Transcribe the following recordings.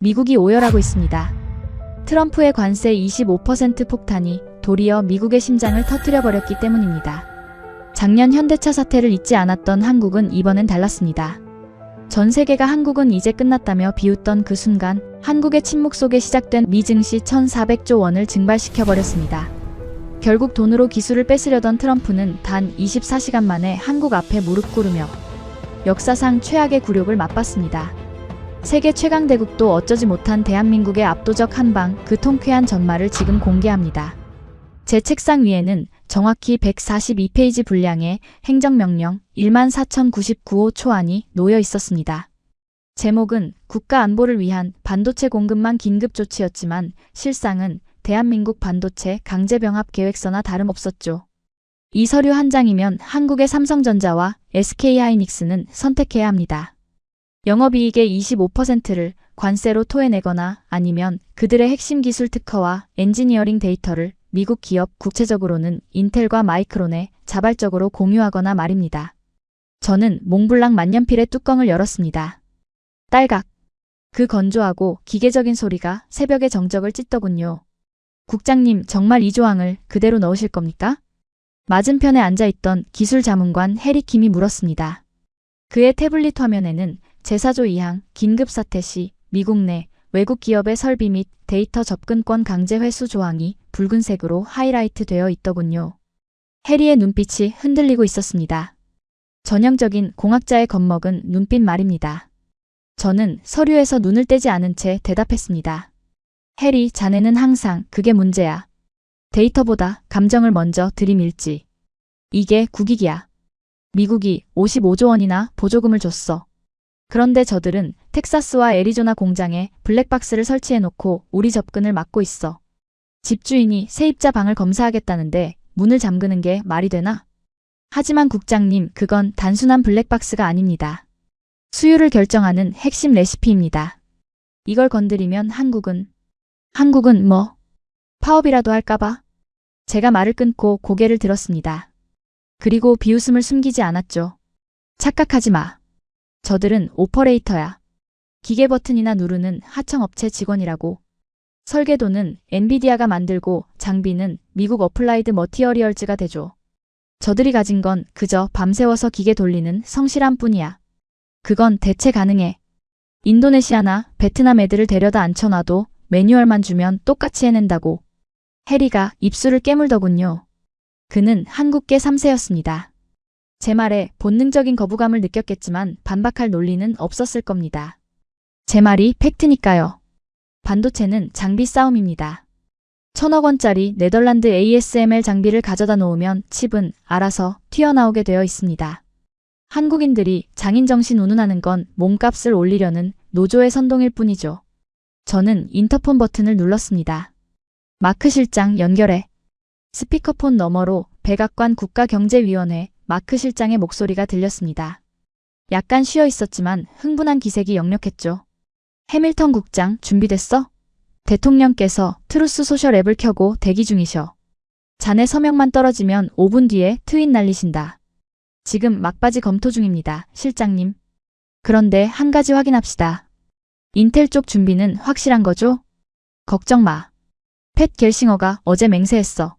미국이 오열하고 있습니다. 트럼프의 관세 25% 폭탄이 도리어 미국의 심장을 터뜨려버렸기 때문입니다. 작년 현대차 사태를 잊지 않았던 한국은 이번엔 달랐습니다. 전 세계가 한국은 이제 끝났다며 비웃던 그 순간 한국의 침묵 속에 시작된 미 증시 1,400조 원을 증발시켜버렸습니다. 결국 돈으로 기술을 뺏으려던 트럼프는 단 24시간 만에 한국 앞에 무릎 꿇으며 역사상 최악의 굴욕을 맛봤습니다. 세계 최강 대국도 어쩌지 못한 대한민국의 압도적 한방, 그 통쾌한 전말을 지금 공개합니다. 제 책상 위에는 정확히 142페이지 분량의 행정명령 14,099호 초안이 놓여 있었습니다. 제목은 국가 안보를 위한 반도체 공급망 긴급 조치였지만 실상은 대한민국 반도체 강제병합 계획서나 다름없었죠. 이 서류 한 장이면 한국의 삼성전자와 SK하이닉스는 선택해야 합니다. 영업이익의 25%를 관세로 토해내거나 아니면 그들의 핵심 기술 특허와 엔지니어링 데이터를 미국 기업, 구체적으로는 인텔과 마이크론에 자발적으로 공유하거나 말입니다. 저는 몽블랑 만년필의 뚜껑을 열었습니다. 딸각. 그 건조하고 기계적인 소리가 새벽의 정적을 찢더군요. 국장님, 정말 이 조항을 그대로 넣으실 겁니까? 맞은편에 앉아있던 기술자문관 해리킴이 물었습니다. 그의 태블릿 화면에는 제4조 2항 긴급사태 시 미국 내 외국 기업의 설비 및 데이터 접근권 강제 회수 조항이 붉은색으로 하이라이트 되어 있더군요. 해리의 눈빛이 흔들리고 있었습니다. 전형적인 공학자의 겁먹은 눈빛 말입니다. 저는 서류에서 눈을 떼지 않은 채 대답했습니다. 해리, 자네는 항상 그게 문제야. 데이터보다 감정을 먼저 들이밀지. 이게 국익이야. 미국이 55조 원이나 보조금을 줬어. 그런데 저들은 텍사스와 애리조나 공장에 블랙박스를 설치해놓고 우리 접근을 막고 있어. 집주인이 세입자 방을 검사하겠다는데 문을 잠그는 게 말이 되나? 하지만 국장님, 그건 단순한 블랙박스가 아닙니다. 수율을 결정하는 핵심 레시피입니다. 이걸 건드리면 한국은 뭐? 파업이라도 할까봐? 제가 말을 끊고 고개를 들었습니다. 그리고 비웃음을 숨기지 않았죠. 착각하지 마. 저들은 오퍼레이터야. 기계 버튼이나 누르는 하청업체 직원이라고. 설계도는 엔비디아가 만들고 장비는 미국 어플라이드 머티어리얼즈가 대줘. 저들이 가진 건 그저 밤새워서 기계 돌리는 성실함 뿐이야. 그건 대체 가능해. 인도네시아나 베트남 애들을 데려다 앉혀놔도 매뉴얼만 주면 똑같이 해낸다고. 해리가 입술을 깨물더군요. 그는 한국계 3세였습니다. 제 말에 본능적인 거부감을 느꼈겠지만 반박할 논리는 없었을 겁니다. 제 말이 팩트니까요. 반도체는 장비 싸움입니다. 1,000억 원짜리 네덜란드 ASML 장비를 가져다 놓으면 칩은 알아서 튀어나오게 되어 있습니다. 한국인들이 장인정신 운운하는 건 몸값을 올리려는 노조의 선동일 뿐이죠. 저는 인터폰 버튼을 눌렀습니다. 마크 실장 연결해. 스피커폰 너머로 백악관 국가경제위원회 마크 실장의 목소리가 들렸습니다. 약간 쉬어 있었지만 흥분한 기색이 역력했죠. 해밀턴 국장, 준비됐어? 대통령께서 트루스 소셜 앱을 켜고 대기 중이셔. 자네 서명만 떨어지면 5분 뒤에 트윗 날리신다. 지금 막바지 검토 중입니다, 실장님. 그런데 한 가지 확인합시다. 인텔 쪽 준비는 확실한 거죠? 걱정 마. 팻 겔싱어가 어제 맹세했어.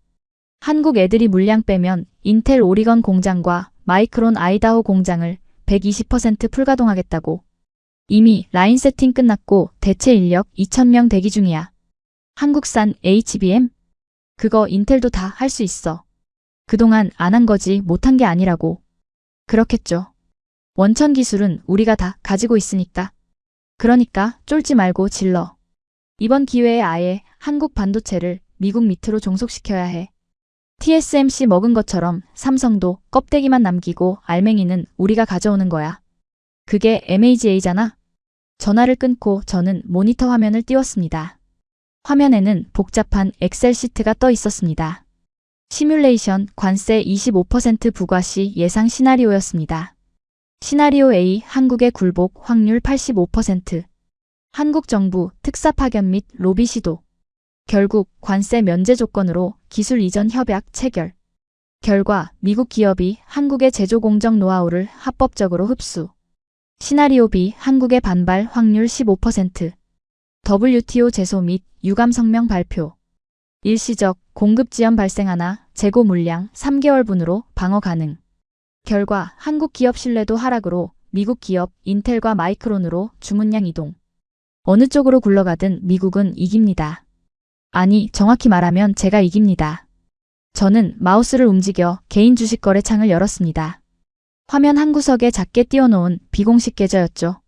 한국 애들이 물량 빼면 인텔 오리건 공장과 마이크론 아이다호 공장을 120% 풀가동하겠다고. 이미 라인 세팅 끝났고 대체 인력 2,000명 대기 중이야. 한국산 HBM? 그거 인텔도 다 할 수 있어. 그동안 안 한 거지 못한 게 아니라고. 그렇겠죠. 원천 기술은 우리가 다 가지고 있으니까. 그러니까 쫄지 말고 질러. 이번 기회에 아예 한국 반도체를 미국 밑으로 종속시켜야 해. TSMC 먹은 것처럼 삼성도 껍데기만 남기고 알맹이는 우리가 가져오는 거야. 그게 MAGA잖아. 전화를 끊고 저는 모니터 화면을 띄웠습니다. 화면에는 복잡한 엑셀 시트가 떠 있었습니다. 시뮬레이션 관세 25% 부과 시 예상 시나리오였습니다. 시나리오 A 한국의 굴복 확률 85%. 한국 정부 특사 파견 및 로비 시도. 결국 관세 면제 조건으로 기술 이전 협약 체결. 결과 미국 기업이 한국의 제조 공정 노하우를 합법적으로 흡수. 시나리오 B 한국의 반발 확률 15%. WTO 제소 및 유감 성명 발표. 일시적 공급 지연 발생하나 재고 물량 3개월분으로 방어 가능. 결과 한국 기업 신뢰도 하락으로 미국 기업 인텔과 마이크론으로 주문량 이동. 어느 쪽으로 굴러가든 미국은 이깁니다. 아니, 정확히 말하면 제가 이깁니다. 저는 마우스를 움직여 개인 주식 거래창을 열었습니다. 화면 한 구석에 작게 띄워놓은 비공식 계좌였죠.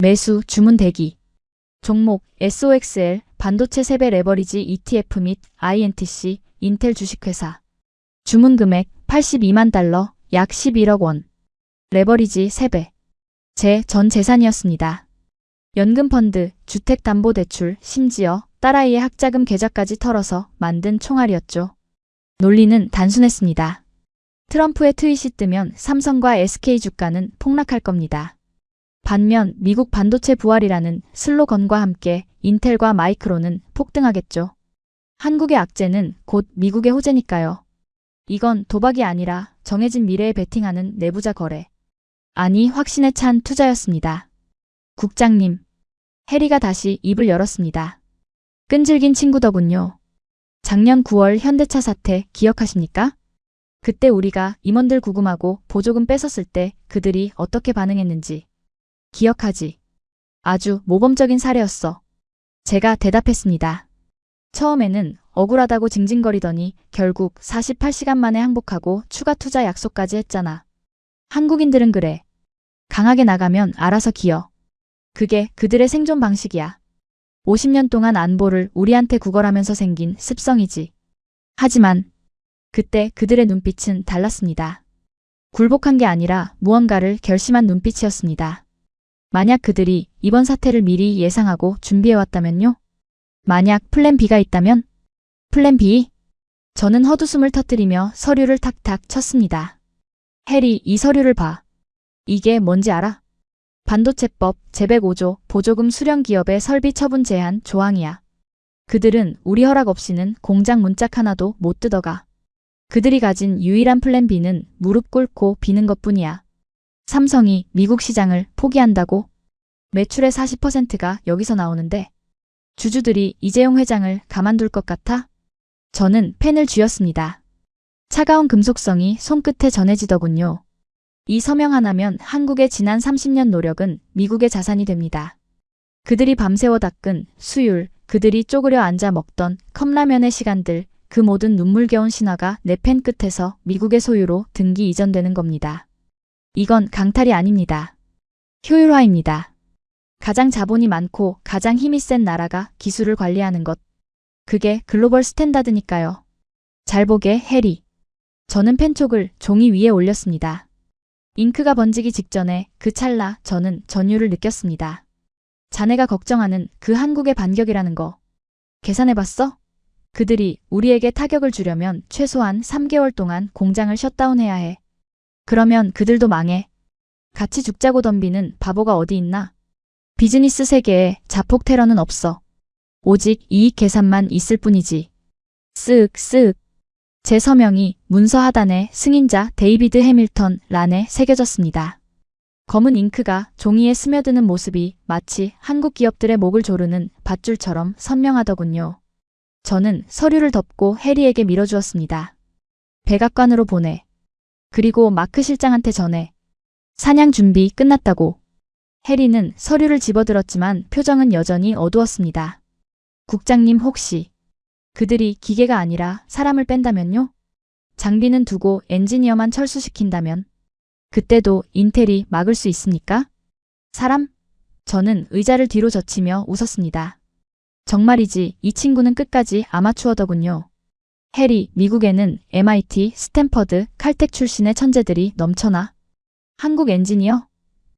매수 주문 대기. 종목 SOXL 반도체 세배 레버리지 ETF 및 INTC 인텔 주식회사. 주문 금액 82만 달러 약 11억 원. 레버리지 세배. 제 전 재산이었습니다. 연금펀드, 주택담보대출, 심지어 딸아이의 학자금 계좌까지 털어서 만든 총알이었죠. 논리는 단순했습니다. 트럼프의 트윗이 뜨면 삼성과 SK 주가는 폭락할 겁니다. 반면 미국 반도체 부활이라는 슬로건과 함께 인텔과 마이크론은 폭등하겠죠. 한국의 악재는 곧 미국의 호재니까요. 이건 도박이 아니라 정해진 미래에 베팅하는 내부자 거래. 아니, 확신에 찬 투자였습니다. 국장님. 해리가 다시 입을 열었습니다. 끈질긴 친구더군요. 작년 9월 현대차 사태 기억하십니까? 그때 우리가 임원들 구금하고 보조금 뺏었을 때 그들이 어떻게 반응했는지. 기억하지? 아주 모범적인 사례였어. 제가 대답했습니다. 처음에는 억울하다고 징징거리더니 결국 48시간 만에 항복하고 추가 투자 약속까지 했잖아. 한국인들은 그래. 강하게 나가면 알아서 기어. 그게 그들의 생존 방식이야. 50년 동안 안보를 우리한테 구걸하면서 생긴 습성이지. 하지만 그때 그들의 눈빛은 달랐습니다. 굴복한 게 아니라 무언가를 결심한 눈빛이었습니다. 만약 그들이 이번 사태를 미리 예상하고 준비해왔다면요? 만약 플랜 B가 있다면? 플랜 B? 저는 헛웃음을 터뜨리며 서류를 탁탁 쳤습니다. 해리, 이 서류를 봐. 이게 뭔지 알아? 반도체법 제105조 보조금 수령 기업의 설비 처분 제한 조항이야. 그들은 우리 허락 없이는 공장 문짝 하나도 못 뜯어가. 그들이 가진 유일한 플랜 B는 무릎 꿇고 비는 것뿐이야. 삼성이 미국 시장을 포기한다고? 매출의 40%가 여기서 나오는데 주주들이 이재용 회장을 가만둘 것 같아? 저는 펜을 쥐었습니다. 차가운 금속성이 손끝에 전해지더군요. 이 서명 하나면 한국의 지난 30년 노력은 미국의 자산이 됩니다. 그들이 밤새워 닦은 수율, 그들이 쪼그려 앉아 먹던 컵라면의 시간들, 그 모든 눈물겨운 신화가 내 펜 끝에서 미국의 소유로 등기 이전되는 겁니다. 이건 강탈이 아닙니다. 효율화입니다. 가장 자본이 많고 가장 힘이 센 나라가 기술을 관리하는 것. 그게 글로벌 스탠다드니까요. 잘 보게, 해리. 저는 펜촉을 종이 위에 올렸습니다. 잉크가 번지기 직전에 그 찰나 저는 전율을 느꼈습니다. 자네가 걱정하는 그 한국의 반격이라는 거. 계산해봤어? 그들이 우리에게 타격을 주려면 최소한 3개월 동안 공장을 셧다운해야 해. 그러면 그들도 망해. 같이 죽자고 덤비는 바보가 어디 있나? 비즈니스 세계에 자폭 테러는 없어. 오직 이익 계산만 있을 뿐이지. 쓱쓱. 제 서명이 문서 하단에 승인자 데이비드 해밀턴 란에 새겨졌습니다. 검은 잉크가 종이에 스며드는 모습이 마치 한국 기업들의 목을 조르는 밧줄처럼 선명하더군요. 저는 서류를 덮고 해리에게 밀어주었습니다. 백악관으로 보내. 그리고 마크 실장한테 전해. 사냥 준비 끝났다고. 해리는 서류를 집어들었지만 표정은 여전히 어두웠습니다. 국장님 혹시 그들이 기계가 아니라 사람을 뺀다면요? 장비는 두고 엔지니어만 철수시킨다면? 그때도 인텔이 막을 수 있습니까? 사람? 저는 의자를 뒤로 젖히며 웃었습니다. 정말이지 이 친구는 끝까지 아마추어더군요. 해리, 미국에는 MIT, 스탠퍼드, 칼텍 출신의 천재들이 넘쳐나. 한국 엔지니어?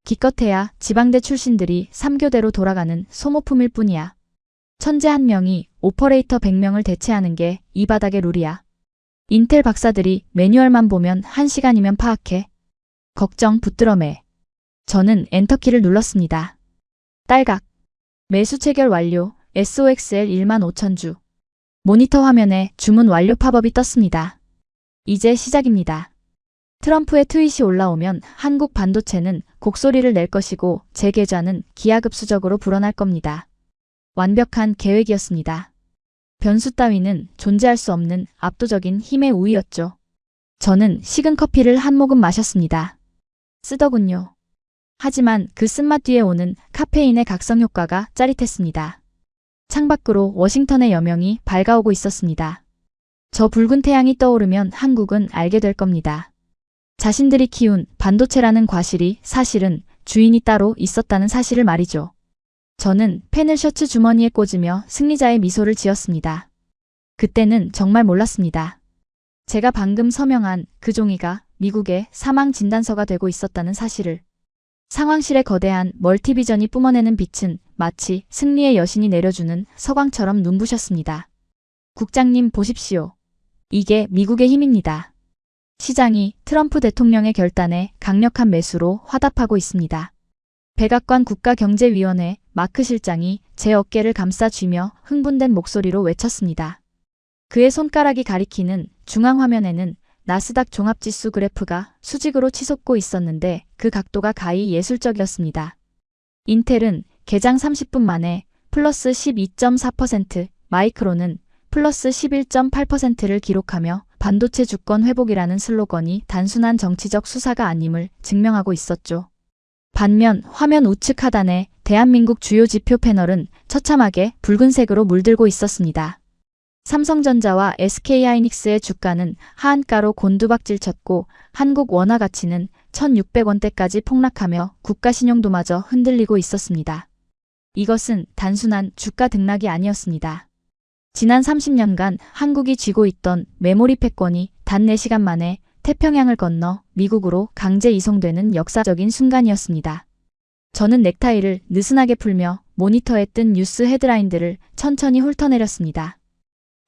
기껏해야 지방대 출신들이 3교대로 돌아가는 소모품일 뿐이야. 천재 한 명이 오퍼레이터 100명을 대체하는 게 이 바닥의 룰이야. 인텔 박사들이 매뉴얼만 보면 1시간이면 파악해. 걱정 붙들어 매. 저는 엔터키를 눌렀습니다. 딸각. 매수 체결 완료. SOXL 15,000주. 모니터 화면에 주문 완료 팝업이 떴습니다. 이제 시작입니다. 트럼프의 트윗이 올라오면 한국 반도체는 곡소리를 낼 것이고 제 계좌는 기하급수적으로 불어날 겁니다. 완벽한 계획이었습니다. 변수 따위는 존재할 수 없는 압도적인 힘의 우위였죠. 저는 식은 커피를 한 모금 마셨습니다. 쓰더군요. 하지만 그 쓴맛 뒤에 오는 카페인의 각성 효과가 짜릿했습니다. 창밖으로 워싱턴의 여명이 밝아오고 있었습니다. 저 붉은 태양이 떠오르면 한국은 알게 될 겁니다. 자신들이 키운 반도체라는 과실이 사실은 주인이 따로 있었다는 사실을 말이죠. 저는 펜을 셔츠 주머니에 꽂으며 승리자의 미소를 지었습니다. 그때는 정말 몰랐습니다. 제가 방금 서명한 그 종이가 미국의 사망 진단서가 되고 있었다는 사실을. 상황실의 거대한 멀티비전이 뿜어내는 빛은 마치 승리의 여신이 내려주는 서광처럼 눈부셨습니다. 국장님 보십시오. 이게 미국의 힘입니다. 시장이 트럼프 대통령의 결단에 강력한 매수로 화답하고 있습니다. 백악관 국가경제위원회 마크 실장이 제 어깨를 감싸쥐며 흥분된 목소리로 외쳤습니다. 그의 손가락이 가리키는 중앙화면에는 나스닥 종합지수 그래프가 수직으로 치솟고 있었는데 그 각도가 가히 예술적이었습니다. 인텔은 개장 30분 만에 플러스 12.4%, 마이크론은 플러스 11.8%를 기록하며 반도체 주권 회복이라는 슬로건이 단순한 정치적 수사가 아님을 증명하고 있었죠. 반면 화면 우측 하단의 대한민국 주요 지표 패널은 처참하게 붉은색으로 물들고 있었습니다. 삼성전자와 SK하이닉스의 주가는 하한가로 곤두박질 쳤고 한국 원화 가치는 1,600원대까지 폭락하며 국가 신용도마저 흔들리고 있었습니다. 이것은 단순한 주가 등락이 아니었습니다. 지난 30년간 한국이 쥐고 있던 메모리 패권이 단 4시간 만에 태평양을 건너 미국으로 강제 이송되는 역사적인 순간이었습니다. 저는 넥타이를 느슨하게 풀며 모니터에 뜬 뉴스 헤드라인들을 천천히 훑어내렸습니다.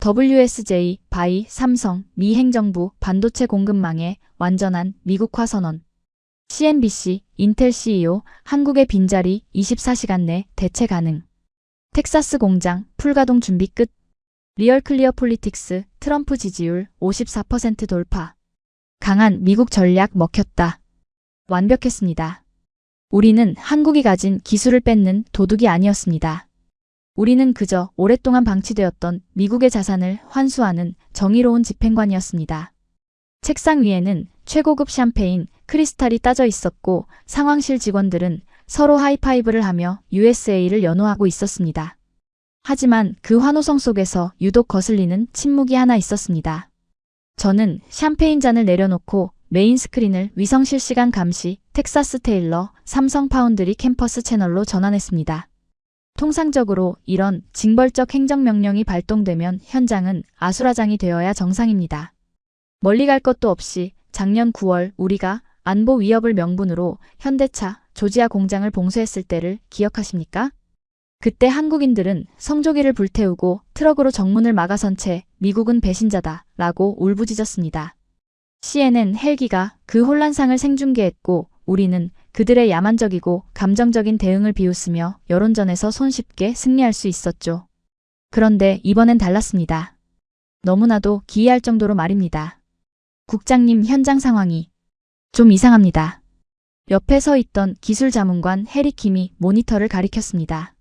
WSJ, 바이, 삼성, 미 행정부 반도체 공급망의 완전한 미국화 선언. CNBC, 인텔 CEO, 한국의 빈자리 24시간 내 대체 가능. 텍사스 공장, 풀가동 준비 끝. 리얼 클리어 폴리틱스, 트럼프 지지율 54% 돌파. 강한 미국 전략 먹혔다. 완벽했습니다. 우리는 한국이 가진 기술을 뺏는 도둑이 아니었습니다. 우리는 그저 오랫동안 방치되었던 미국의 자산을 환수하는 정의로운 집행관이었습니다. 책상 위에는 최고급 샴페인, 크리스탈이 따져 있었고 상황실 직원들은 서로 하이파이브를 하며 USA를 연호하고 있었습니다. 하지만 그 환호성 속에서 유독 거슬리는 침묵이 하나 있었습니다. 저는 샴페인 잔을 내려놓고 메인 스크린을 위성 실시간 감시 텍사스 테일러 삼성 파운드리 캠퍼스 채널로 전환했습니다. 통상적으로 이런 징벌적 행정명령이 발동되면 현장은 아수라장이 되어야 정상입니다. 멀리 갈 것도 없이 작년 9월 우리가 안보 위협을 명분으로 현대차, 조지아 공장을 봉쇄했을 때를 기억하십니까? 그때 한국인들은 성조기를 불태우고 트럭으로 정문을 막아선 채 미국은 배신자다 라고 울부짖었습니다. CNN 헬기가 그 혼란상을 생중계했고 우리는 그들의 야만적이고 감정적인 대응을 비웃으며 여론전에서 손쉽게 승리할 수 있었죠. 그런데 이번엔 달랐습니다. 너무나도 기이할 정도로 말입니다. 국장님, 현장 상황이 좀 이상합니다. 옆에 서 있던 기술자문관 해리 킴이 모니터를 가리켰습니다.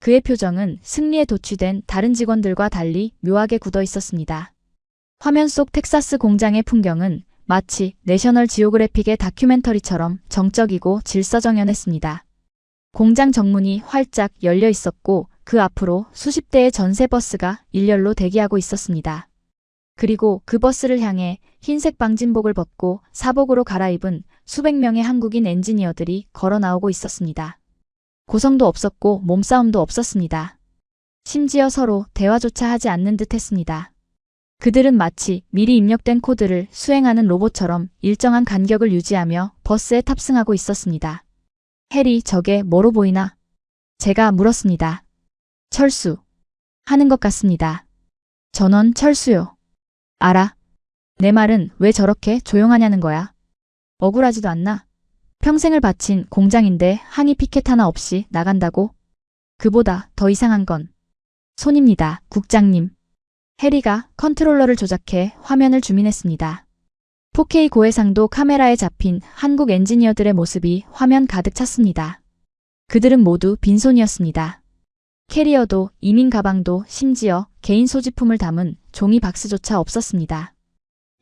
그의 표정은 승리에 도취된 다른 직원들과 달리 묘하게 굳어 있었습니다. 화면 속 텍사스 공장의 풍경은 마치 내셔널 지오그래픽의 다큐멘터리처럼 정적이고 질서정연했습니다. 공장 정문이 활짝 열려 있었고 그 앞으로 수십 대의 전세버스가 일렬로 대기하고 있었습니다. 그리고 그 버스를 향해 흰색 방진복을 벗고 사복으로 갈아입은 수백 명의 한국인 엔지니어들이 걸어 나오고 있었습니다. 고성도 없었고 몸싸움도 없었습니다. 심지어 서로 대화조차 하지 않는 듯 했습니다. 그들은 마치 미리 입력된 코드를 수행하는 로봇처럼 일정한 간격을 유지하며 버스에 탑승하고 있었습니다. 해리, 저게 뭐로 보이나? 제가 물었습니다. 철수. 하는 것 같습니다. 전원 철수요. 알아? 내 말은 왜 저렇게 조용하냐는 거야. 억울하지도 않나? 평생을 바친 공장인데 항의 피켓 하나 없이 나간다고? 그보다 더 이상한 건 손입니다, 국장님. 해리가 컨트롤러를 조작해 화면을 줌인했습니다. 4K 고해상도 카메라에 잡힌 한국 엔지니어들의 모습이 화면 가득 찼습니다. 그들은 모두 빈손이었습니다. 캐리어도 이민 가방도 심지어 개인 소지품을 담은 종이 박스조차 없었습니다.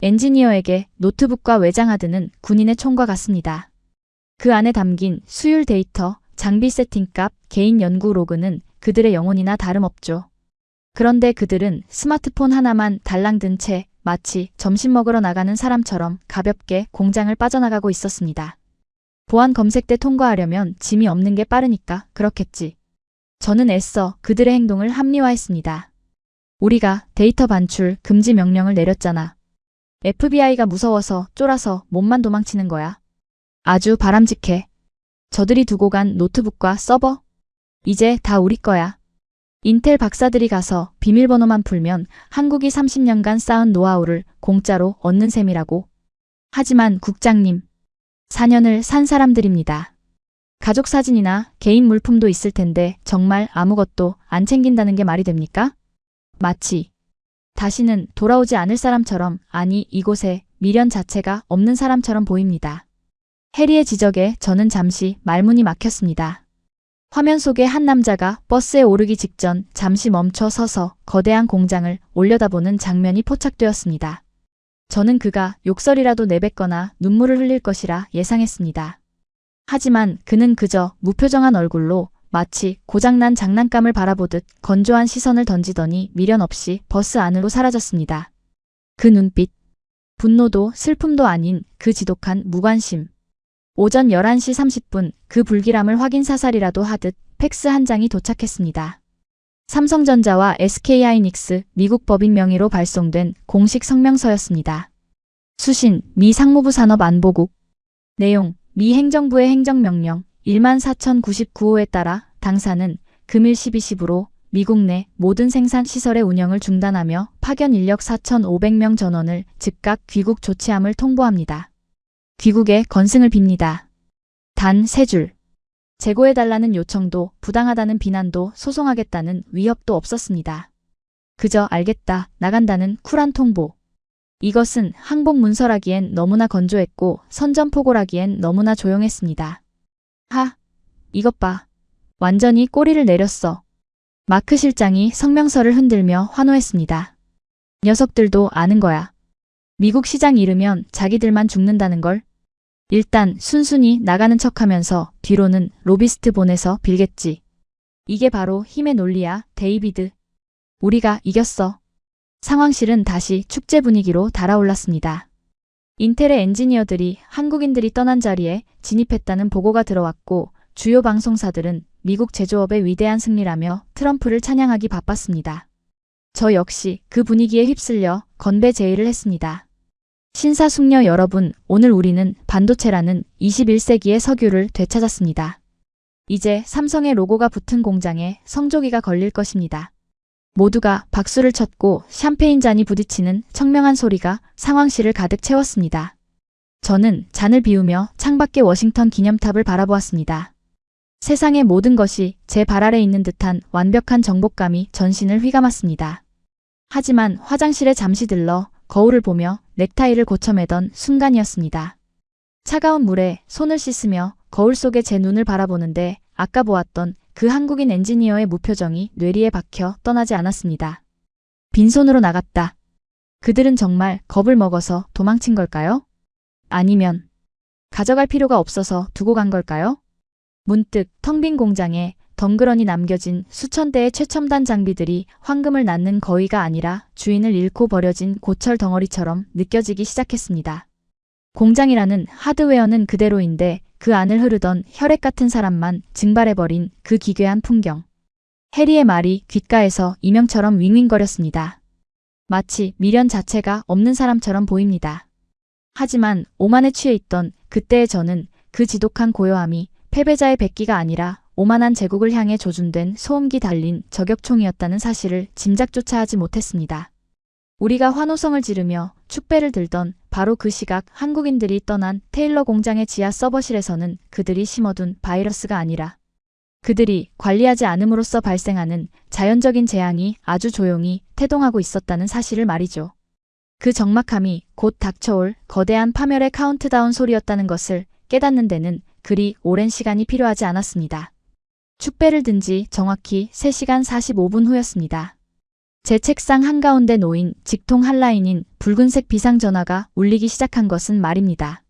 엔지니어에게 노트북과 외장하드는 군인의 총과 같습니다. 그 안에 담긴 수율 데이터, 장비 세팅값, 개인 연구 로그는 그들의 영혼이나 다름없죠. 그런데 그들은 스마트폰 하나만 달랑 든 채 마치 점심 먹으러 나가는 사람처럼 가볍게 공장을 빠져나가고 있었습니다. 보안 검색대 통과하려면 짐이 없는 게 빠르니까 그렇겠지. 저는 애써 그들의 행동을 합리화했습니다. 우리가 데이터 반출 금지 명령을 내렸잖아. FBI가 무서워서 쫄아서 몸만 도망치는 거야. 아주 바람직해. 저들이 두고 간 노트북과 서버? 이제 다 우리 거야. 인텔 박사들이 가서 비밀번호만 풀면 한국이 30년간 쌓은 노하우를 공짜로 얻는 셈이라고. 하지만 국장님, 4년을 산 사람들입니다. 가족 사진이나 개인 물품도 있을 텐데 정말 아무것도 안 챙긴다는 게 말이 됩니까? 마치 다시는 돌아오지 않을 사람처럼, 아니 이곳에 미련 자체가 없는 사람처럼 보입니다. 해리의 지적에 저는 잠시 말문이 막혔습니다. 화면 속의 한 남자가 버스에 오르기 직전 잠시 멈춰 서서 거대한 공장을 올려다보는 장면이 포착되었습니다. 저는 그가 욕설이라도 내뱉거나 눈물을 흘릴 것이라 예상했습니다. 하지만 그는 그저 무표정한 얼굴로 마치 고장난 장난감을 바라보듯 건조한 시선을 던지더니 미련 없이 버스 안으로 사라졌습니다. 그 눈빛, 분노도 슬픔도 아닌 그 지독한 무관심. 오전 11시 30분 그 불길함을 확인사살이라도 하듯 팩스 한 장이 도착했습니다. 삼성전자와 SK하이닉스 미국 법인 명의로 발송된 공식 성명서였습니다. 수신 미 상무부 산업안보국. 내용 미 행정부의 행정명령 14,099호에 따라 당사는 금일 12시부로 미국 내 모든 생산시설의 운영을 중단하며 파견 인력 4,500명 전원을 즉각 귀국 조치함을 통보합니다. 귀국의 건승을 빕니다. 단 3줄. 재고해달라는 요청도 부당하다는 비난도 소송하겠다는 위협도 없었습니다. 그저 알겠다, 나간다는 쿨한 통보. 이것은 항복 문서라기엔 너무나 건조했고 선전포고라기엔 너무나 조용했습니다. 하, 이것 봐. 완전히 꼬리를 내렸어. 마크 실장이 성명서를 흔들며 환호했습니다. 녀석들도 아는 거야. 미국 시장 잃으면 자기들만 죽는다는 걸. 일단 순순히 나가는 척하면서 뒤로는 로비스트 보내서 빌겠지. 이게 바로 힘의 논리야, 데이비드. 우리가 이겼어. 상황실은 다시 축제 분위기로 달아올랐습니다. 인텔의 엔지니어들이 한국인들이 떠난 자리에 진입했다는 보고가 들어왔고 주요 방송사들은 미국 제조업의 위대한 승리라며 트럼프를 찬양하기 바빴습니다. 저 역시 그 분위기에 휩쓸려 건배 제의를 했습니다. 신사숙녀 여러분, 오늘 우리는 반도체라는 21세기의 석유를 되찾았습니다. 이제 삼성의 로고가 붙은 공장에 성조기가 걸릴 것입니다. 모두가 박수를 쳤고 샴페인 잔이 부딪히는 청명한 소리가 상황실을 가득 채웠습니다. 저는 잔을 비우며 창밖의 워싱턴 기념탑을 바라보았습니다. 세상의 모든 것이 제 발 아래 있는 듯한 완벽한 정복감이 전신을 휘감았습니다. 하지만 화장실에 잠시 들러 거울을 보며 넥타이를 고쳐매던 순간이었습니다. 차가운 물에 손을 씻으며 거울 속에 제 눈을 바라보는데 아까 보았던 그 한국인 엔지니어의 무표정이 뇌리에 박혀 떠나지 않았습니다. 빈손으로 나갔다. 그들은 정말 겁을 먹어서 도망친 걸까요? 아니면 가져갈 필요가 없어서 두고 간 걸까요? 문득 텅 빈 공장에 덩그러니 남겨진 수천 대의 최첨단 장비들이 황금을 낳는 거위가 아니라 주인을 잃고 버려진 고철 덩어리처럼 느껴지기 시작했습니다. 공장이라는 하드웨어는 그대로인데 그 안을 흐르던 혈액 같은 사람만 증발해버린 그 기괴한 풍경. 해리의 말이 귓가에서 이명처럼 윙윙거렸습니다. 마치 미련 자체가 없는 사람처럼 보입니다. 하지만 오만에 취해 있던 그때의 저는 그 지독한 고요함이 패배자의 백기가 아니라 오만한 제국을 향해 조준된 소음기 달린 저격총이었다는 사실을 짐작조차 하지 못했습니다. 우리가 환호성을 지르며 축배를 들던 바로 그 시각 한국인들이 떠난 테일러 공장의 지하 서버실에서는 그들이 심어둔 바이러스가 아니라 그들이 관리하지 않음으로써 발생하는 자연적인 재앙이 아주 조용히 태동하고 있었다는 사실을 말이죠. 그 적막함이 곧 닥쳐올 거대한 파멸의 카운트다운 소리였다는 것을 깨닫는 데는 그리 오랜 시간이 필요하지 않았습니다. 축배를 든 지 정확히 3시간 45분 후였습니다. 제 책상 한가운데 놓인 직통 한라인인 붉은색 비상전화가 울리기 시작한 것은 말입니다.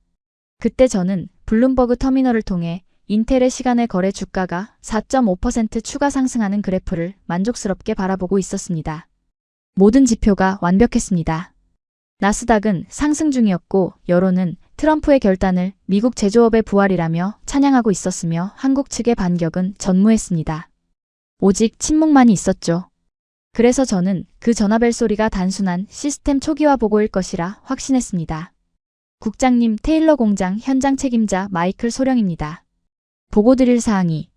그때 저는 블룸버그 터미널을 통해 인텔의 시간의 거래 주가가 4.5% 추가 상승하는 그래프를 만족스럽게 바라보고 있었습니다. 모든 지표가 완벽했습니다. 나스닥은 상승 중이었고 여론은 트럼프의 결단을 미국 제조업의 부활이라며 찬양하고 있었으며 한국 측의 반격은 전무했습니다. 오직 침묵만이 있었죠. 그래서 저는 그 전화벨 소리가 단순한 시스템 초기화 보고일 것이라 확신했습니다. 국장님, 테일러 공장 현장 책임자 마이클 소령입니다. 보고 드릴 사항이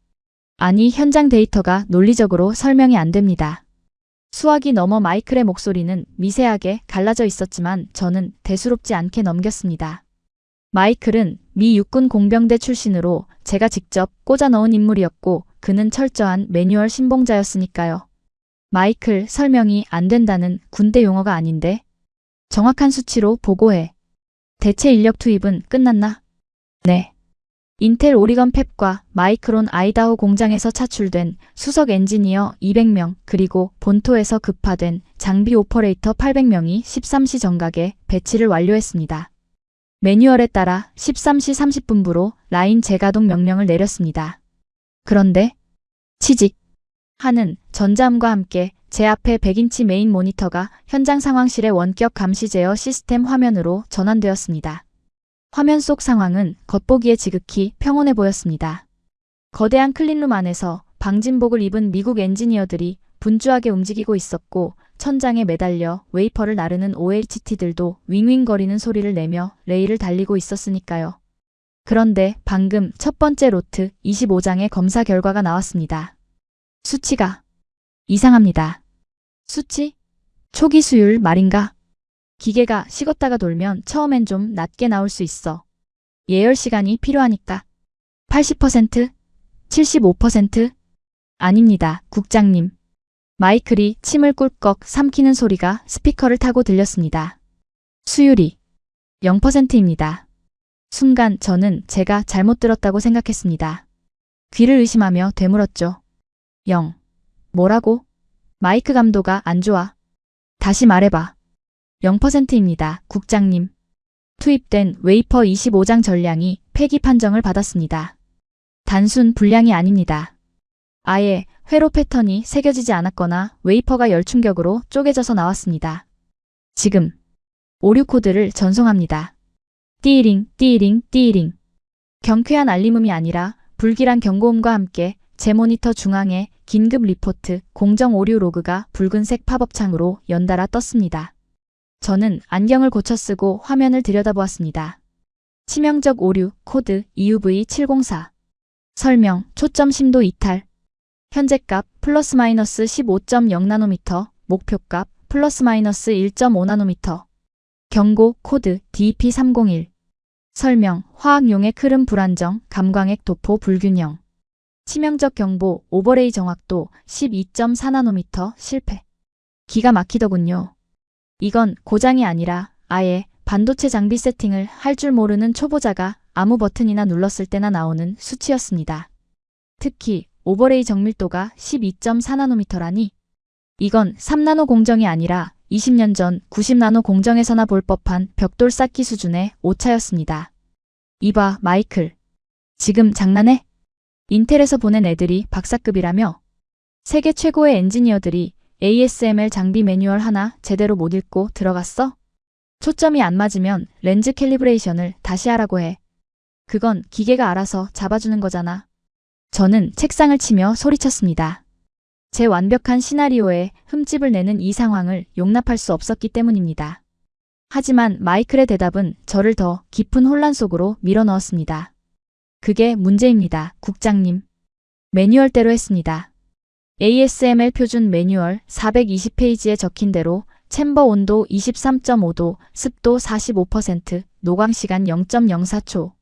아니 현장 데이터가 논리적으로 설명이 안 됩니다. 수화기 너머 마이클의 목소리는 미세하게 갈라져 있었지만 저는 대수롭지 않게 넘겼습니다. 마이클은 미 육군 공병대 출신으로 제가 직접 꽂아 넣은 인물이었고 그는 철저한 매뉴얼 신봉자였으니까요. 마이클, 설명이 안 된다는 군대 용어가 아닌데 정확한 수치로 보고해. 대체 인력 투입은 끝났나? 네. 인텔 오리건 팹과 마이크론 아이다호 공장에서 차출된 수석 엔지니어 200명 그리고 본토에서 급파된 장비 오퍼레이터 800명이 13시 정각에 배치를 완료했습니다. 매뉴얼에 따라 13시 30분부로 라인 재가동 명령을 내렸습니다. 그런데 취직 하는 전자음과 함께 제 앞에 100인치 메인 모니터가 현장 상황실의 원격 감시 제어 시스템 화면으로 전환되었습니다. 화면 속 상황은 겉보기에 지극히 평온해 보였습니다. 거대한 클린룸 안에서 방진복을 입은 미국 엔지니어들이 분주하게 움직이고 있었고 천장에 매달려 웨이퍼를 나르는 OHT들도 윙윙거리는 소리를 내며 레일을 달리고 있었으니까요. 그런데 방금 첫 번째 로트 25장의 검사 결과가 나왔습니다. 수치가 이상합니다. 수치? 초기 수율 말인가? 기계가 식었다가 돌면 처음엔 좀 낮게 나올 수 있어. 예열 시간이 필요하니까. 80%? 75%? 아닙니다, 국장님. 마이클이 침을 꿀꺽 삼키는 소리가 스피커를 타고 들렸습니다. 수율이 0%입니다. 순간 저는 제가 잘못 들었다고 생각했습니다. 귀를 의심하며 되물었죠. 0. 뭐라고? 마이크 감도가 안 좋아. 다시 말해봐. 0%입니다, 국장님. 투입된 웨이퍼 25장 전량이 폐기 판정을 받았습니다. 단순 불량이 아닙니다. 아예 회로 패턴이 새겨지지 않았거나 웨이퍼가 열충격으로 쪼개져서 나왔습니다. 지금 오류 코드를 전송합니다. 띠링, 띠링, 띠링. 경쾌한 알림음이 아니라 불길한 경고음과 함께 제 모니터 중앙에 긴급 리포트 공정 오류 로그가 붉은색 팝업 창으로 연달아 떴습니다. 저는 안경을 고쳐 쓰고 화면을 들여다보았습니다. 치명적 오류 코드 EUV704 설명 초점 심도 이탈 현재값 플러스 마이너스 15.0나노미터 목표값 플러스 마이너스 1.5나노미터 경고 코드 DP301 설명 화학용액 흐름 불안정 감광액 도포 불균형 치명적 경보 오버레이 정확도 12.4나노미터 실패 기가 막히더군요. 이건 고장이 아니라 아예 반도체 장비 세팅을 할 줄 모르는 초보자가 아무 버튼이나 눌렀을 때나 나오는 수치였습니다. 특히 오버레이 정밀도가 12.4나노미터라니 이건 3나노 공정이 아니라 20년 전 90나노 공정에서나 볼 법한 벽돌 쌓기 수준의 오차였습니다. 이봐 마이클. 지금 장난해? 인텔에서 보낸 애들이 박사급이라며? 세계 최고의 엔지니어들이 ASML 장비 매뉴얼 하나 제대로 못 읽고 들어갔어? 초점이 안 맞으면 렌즈 캘리브레이션을 다시 하라고 해. 그건 기계가 알아서 잡아주는 거잖아. 저는 책상을 치며 소리쳤습니다. 제 완벽한 시나리오에 흠집을 내는 이 상황을 용납할 수 없었기 때문입니다. 하지만 마이클의 대답은 저를 더 깊은 혼란 속으로 밀어넣었습니다. 그게 문제입니다, 국장님. 매뉴얼대로 했습니다. ASML 표준 매뉴얼 420페이지에 적힌 대로 챔버 온도 23.5도, 습도 45%, 노광시간 0.04초.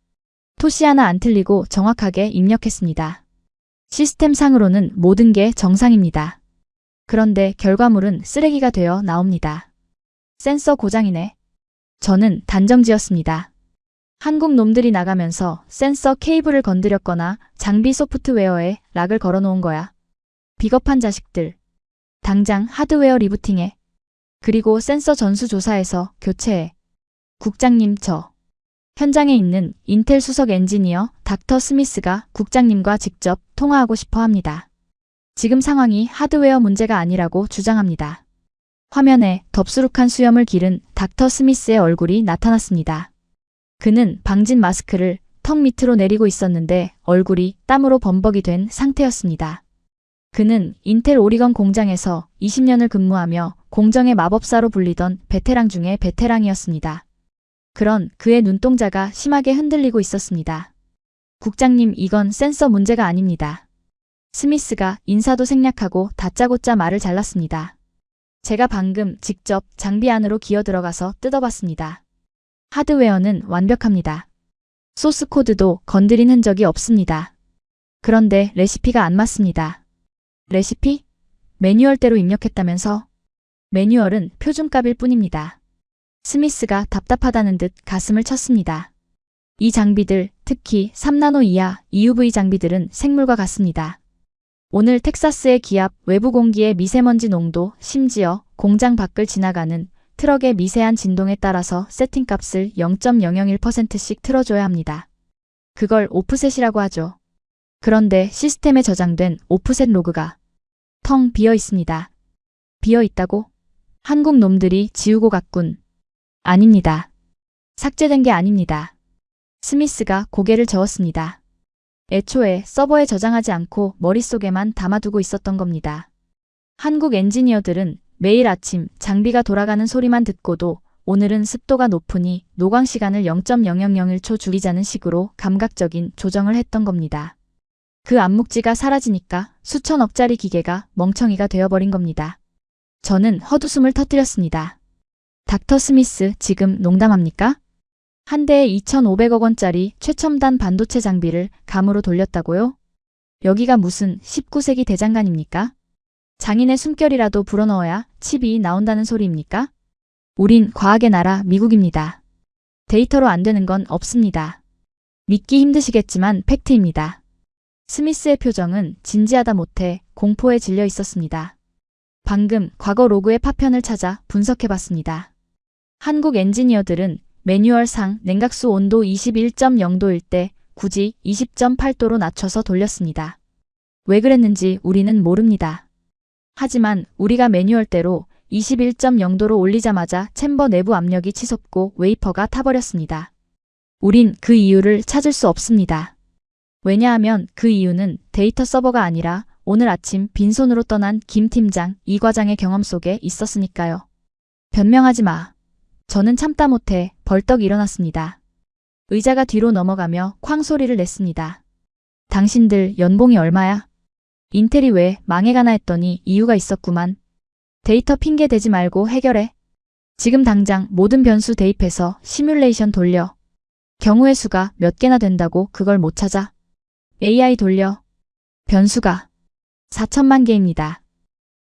토시 하나 안 틀리고 정확하게 입력했습니다. 시스템상으로는 모든 게 정상입니다. 그런데 결과물은 쓰레기가 되어 나옵니다. 센서 고장이네. 저는 단정지었습니다. 한국 놈들이 나가면서 센서 케이블을 건드렸거나 장비 소프트웨어에 락을 걸어놓은 거야. 비겁한 자식들. 당장 하드웨어 리부팅해. 그리고 센서 전수조사해서 교체해. 국장님 저. 현장에 있는 인텔 수석 엔지니어 닥터 스미스가 국장님과 직접 통화하고 싶어 합니다. 지금 상황이 하드웨어 문제가 아니라고 주장합니다. 화면에 덥수룩한 수염을 기른 닥터 스미스의 얼굴이 나타났습니다. 그는 방진 마스크를 턱 밑으로 내리고 있었는데 얼굴이 땀으로 범벅이 된 상태였습니다. 그는 인텔 오리건 공장에서 20년을 근무하며 공정의 마법사로 불리던 베테랑 중에 베테랑이었습니다. 그런 그의 눈동자가 심하게 흔들리고 있었습니다. 국장님, 이건 센서 문제가 아닙니다. 스미스가 인사도 생략하고 다짜고짜 말을 잘랐습니다. 제가 방금 직접 장비 안으로 기어 들어가서 뜯어봤습니다. 하드웨어는 완벽합니다. 소스 코드도 건드린 흔적이 없습니다. 그런데 레시피가 안 맞습니다. 레시피? 매뉴얼대로 입력했다면서? 매뉴얼은 표준값일 뿐입니다. 스미스가 답답하다는 듯 가슴을 쳤습니다. 이 장비들, 특히 3나노 이하 EUV 장비들은 생물과 같습니다. 오늘 텍사스의 기압, 외부 공기의 미세먼지 농도, 심지어 공장 밖을 지나가는 트럭의 미세한 진동에 따라서 세팅값을 0.001%씩 틀어줘야 합니다. 그걸 오프셋이라고 하죠. 그런데 시스템에 저장된 오프셋 로그가 텅 비어 있습니다. 비어 있다고? 한국 놈들이 지우고 갔군. 아닙니다. 삭제된 게 아닙니다. 스미스가 고개를 저었습니다. 애초에 서버에 저장하지 않고 머릿속에만 담아두고 있었던 겁니다. 한국 엔지니어들은 매일 아침 장비가 돌아가는 소리만 듣고도 오늘은 습도가 높으니 노광 시간을 0.0001초 줄이자는 식으로 감각적인 조정을 했던 겁니다. 그 암묵지가 사라지니까 수천억짜리 기계가 멍청이가 되어버린 겁니다. 저는 헛웃음을 터뜨렸습니다. 닥터 스미스 지금 농담합니까? 한 대에 2,500억 원짜리 최첨단 반도체 장비를 감으로 돌렸다고요? 여기가 무슨 19세기 대장간입니까? 장인의 숨결이라도 불어넣어야 칩이 나온다는 소리입니까? 우린 과학의 나라 미국입니다. 데이터로 안 되는 건 없습니다. 믿기 힘드시겠지만 팩트입니다. 스미스의 표정은 진지하다 못해 공포에 질려 있었습니다. 방금 과거 로그의 파편을 찾아 분석해봤습니다. 한국 엔지니어들은 매뉴얼상 냉각수 온도 21.0도일 때 굳이 20.8도로 낮춰서 돌렸습니다. 왜 그랬는지 우리는 모릅니다. 하지만 우리가 매뉴얼대로 21.0도로 올리자마자 챔버 내부 압력이 치솟고 웨이퍼가 타버렸습니다. 우린 그 이유를 찾을 수 없습니다. 왜냐하면 그 이유는 데이터 서버가 아니라 오늘 아침 빈손으로 떠난 김 팀장, 이 과장의 경험 속에 있었으니까요. 변명하지 마. 저는 참다 못해 벌떡 일어났습니다. 의자가 뒤로 넘어가며 쾅 소리를 냈습니다. 당신들 연봉이 얼마야? 인텔이 왜 망해가나 했더니 이유가 있었구만. 데이터 핑계 대지 말고 해결해. 지금 당장 모든 변수 대입해서 시뮬레이션 돌려. 경우의 수가 몇 개나 된다고 그걸 못 찾아? AI 돌려. 변수가 4천만 개입니다.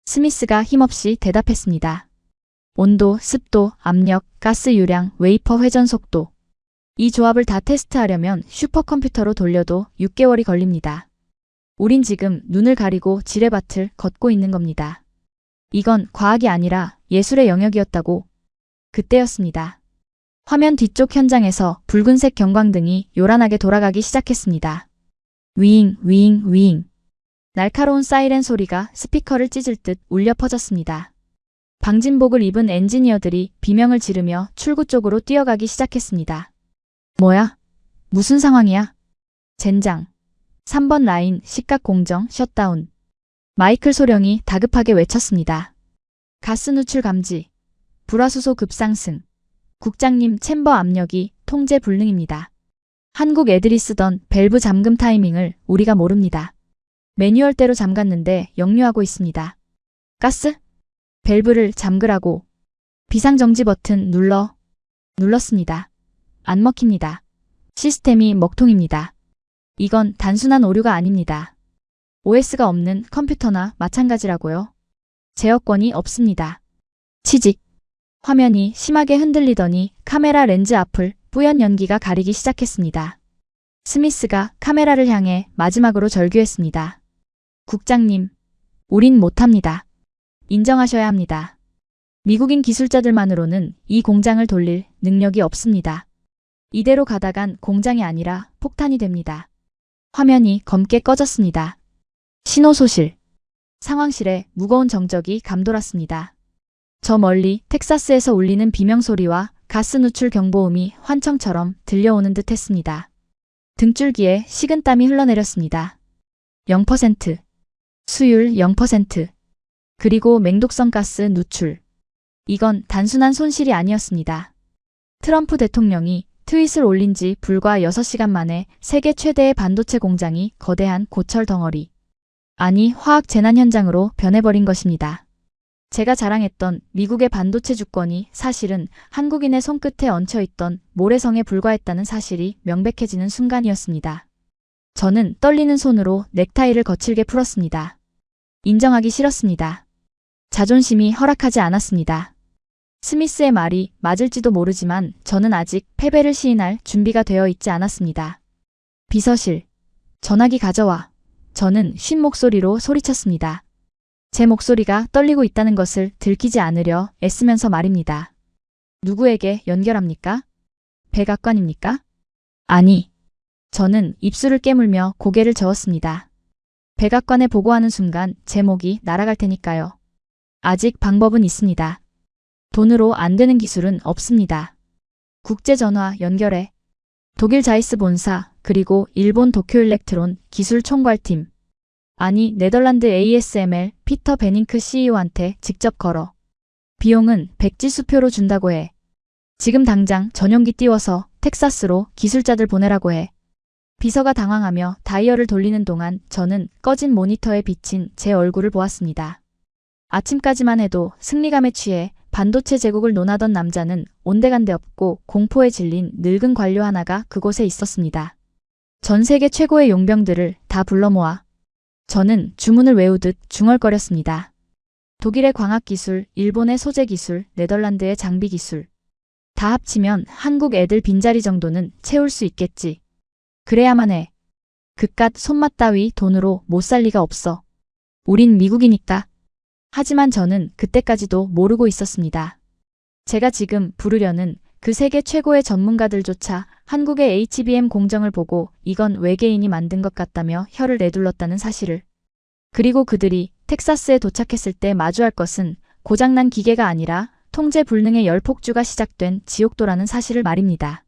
스미스가 힘없이 대답했습니다. 온도, 습도, 압력, 가스 유량, 웨이퍼 회전 속도. 이 조합을 다 테스트하려면 슈퍼컴퓨터로 돌려도 6개월이 걸립니다. 우린 지금 눈을 가리고 지뢰밭을 걷고 있는 겁니다. 이건 과학이 아니라 예술의 영역이었다고. 그때였습니다. 화면 뒤쪽 현장에서 붉은색 경광등이 요란하게 돌아가기 시작했습니다. 윙, 윙, 윙. 날카로운 사이렌 소리가 스피커를 찢을 듯 울려 퍼졌습니다. 방진복을 입은 엔지니어들이 비명을 지르며 출구 쪽으로 뛰어가기 시작했습니다. 뭐야? 무슨 상황이야? 젠장. 3번 라인 식각 공정 셧다운. 마이클 소령이 다급하게 외쳤습니다. 가스 누출 감지. 불화수소 급상승. 국장님 챔버 압력이 통제 불능입니다. 한국 애들이 쓰던 밸브 잠금 타이밍을 우리가 모릅니다. 매뉴얼대로 잠갔는데 역류하고 있습니다. 가스? 밸브를 잠그라고. 비상정지 버튼 눌렀습니다. 안 먹힙니다. 시스템이 먹통입니다. 이건 단순한 오류가 아닙니다. OS가 없는 컴퓨터나 마찬가지라고요. 제어권이 없습니다. 취직. 화면이 심하게 흔들리더니 카메라 렌즈 앞을 뿌연 연기가 가리기 시작했습니다. 스미스가 카메라를 향해 마지막으로 절규했습니다. 국장님, 우린 못합니다. 인정하셔야 합니다. 미국인 기술자들만으로는 이 공장을 돌릴 능력이 없습니다. 이대로 가다간 공장이 아니라 폭탄이 됩니다. 화면이 검게 꺼졌습니다. 신호소실. 상황실에 무거운 정적이 감돌았습니다. 저 멀리 텍사스에서 울리는 비명소리와 가스 누출 경보음이 환청처럼 들려오는 듯 했습니다. 등줄기에 식은땀이 흘러내렸습니다. 0%. 수율 0%. 그리고 맹독성 가스 누출. 이건 단순한 손실이 아니었습니다. 트럼프 대통령이 트윗을 올린 지 불과 6시간 만에 세계 최대의 반도체 공장이 거대한 고철 덩어리, 아니 화학 재난 현장으로 변해버린 것입니다. 제가 자랑했던 미국의 반도체 주권이 사실은 한국인의 손끝에 얹혀있던 모래성에 불과했다는 사실이 명백해지는 순간이었습니다. 저는 떨리는 손으로 넥타이를 거칠게 풀었습니다. 인정하기 싫었습니다. 자존심이 허락하지 않았습니다. 스미스의 말이 맞을지도 모르지만 저는 아직 패배를 시인할 준비가 되어 있지 않았습니다. 비서실. 전화기 가져와. 저는 쉰 목소리로 소리쳤습니다. 제 목소리가 떨리고 있다는 것을 들키지 않으려 애쓰면서 말입니다. 누구에게 연결합니까? 백악관입니까? 아니. 저는 입술을 깨물며 고개를 저었습니다. 백악관에 보고하는 순간 제 목이 날아갈 테니까요. 아직 방법은 있습니다. 돈으로 안 되는 기술은 없습니다. 국제전화 연결해. 독일 자이스 본사, 그리고 일본 도쿄일렉트론 기술 총괄팀. 아니 네덜란드 ASML 피터 베닝크 CEO한테 직접 걸어. 비용은 백지수표로 준다고 해. 지금 당장 전용기 띄워서 텍사스로 기술자들 보내라고 해. 비서가 당황하며 다이얼을 돌리는 동안 저는 꺼진 모니터에 비친 제 얼굴을 보았습니다. 아침까지만 해도 승리감에 취해 반도체 제국을 논하던 남자는 온데간데 없고 공포에 질린 늙은 관료 하나가 그곳에 있었습니다. 전 세계 최고의 용병들을 다 불러 모아. 저는 주문을 외우듯 중얼거렸습니다. 독일의 광학기술, 일본의 소재기술, 네덜란드의 장비기술. 다 합치면 한국 애들 빈자리 정도는 채울 수 있겠지. 그래야만 해. 그깟 손맛 따위 돈으로 못 살 리가 없어. 우린 미국이니까. 하지만 저는 그때까지도 모르고 있었습니다. 제가 지금 부르려는 그 세계 최고의 전문가들조차 한국의 HBM 공정을 보고 이건 외계인이 만든 것 같다며 혀를 내둘렀다는 사실을. 그리고 그들이 텍사스에 도착했을 때 마주할 것은 고장난 기계가 아니라 통제 불능의 열폭주가 시작된 지옥도라는 사실을 말입니다.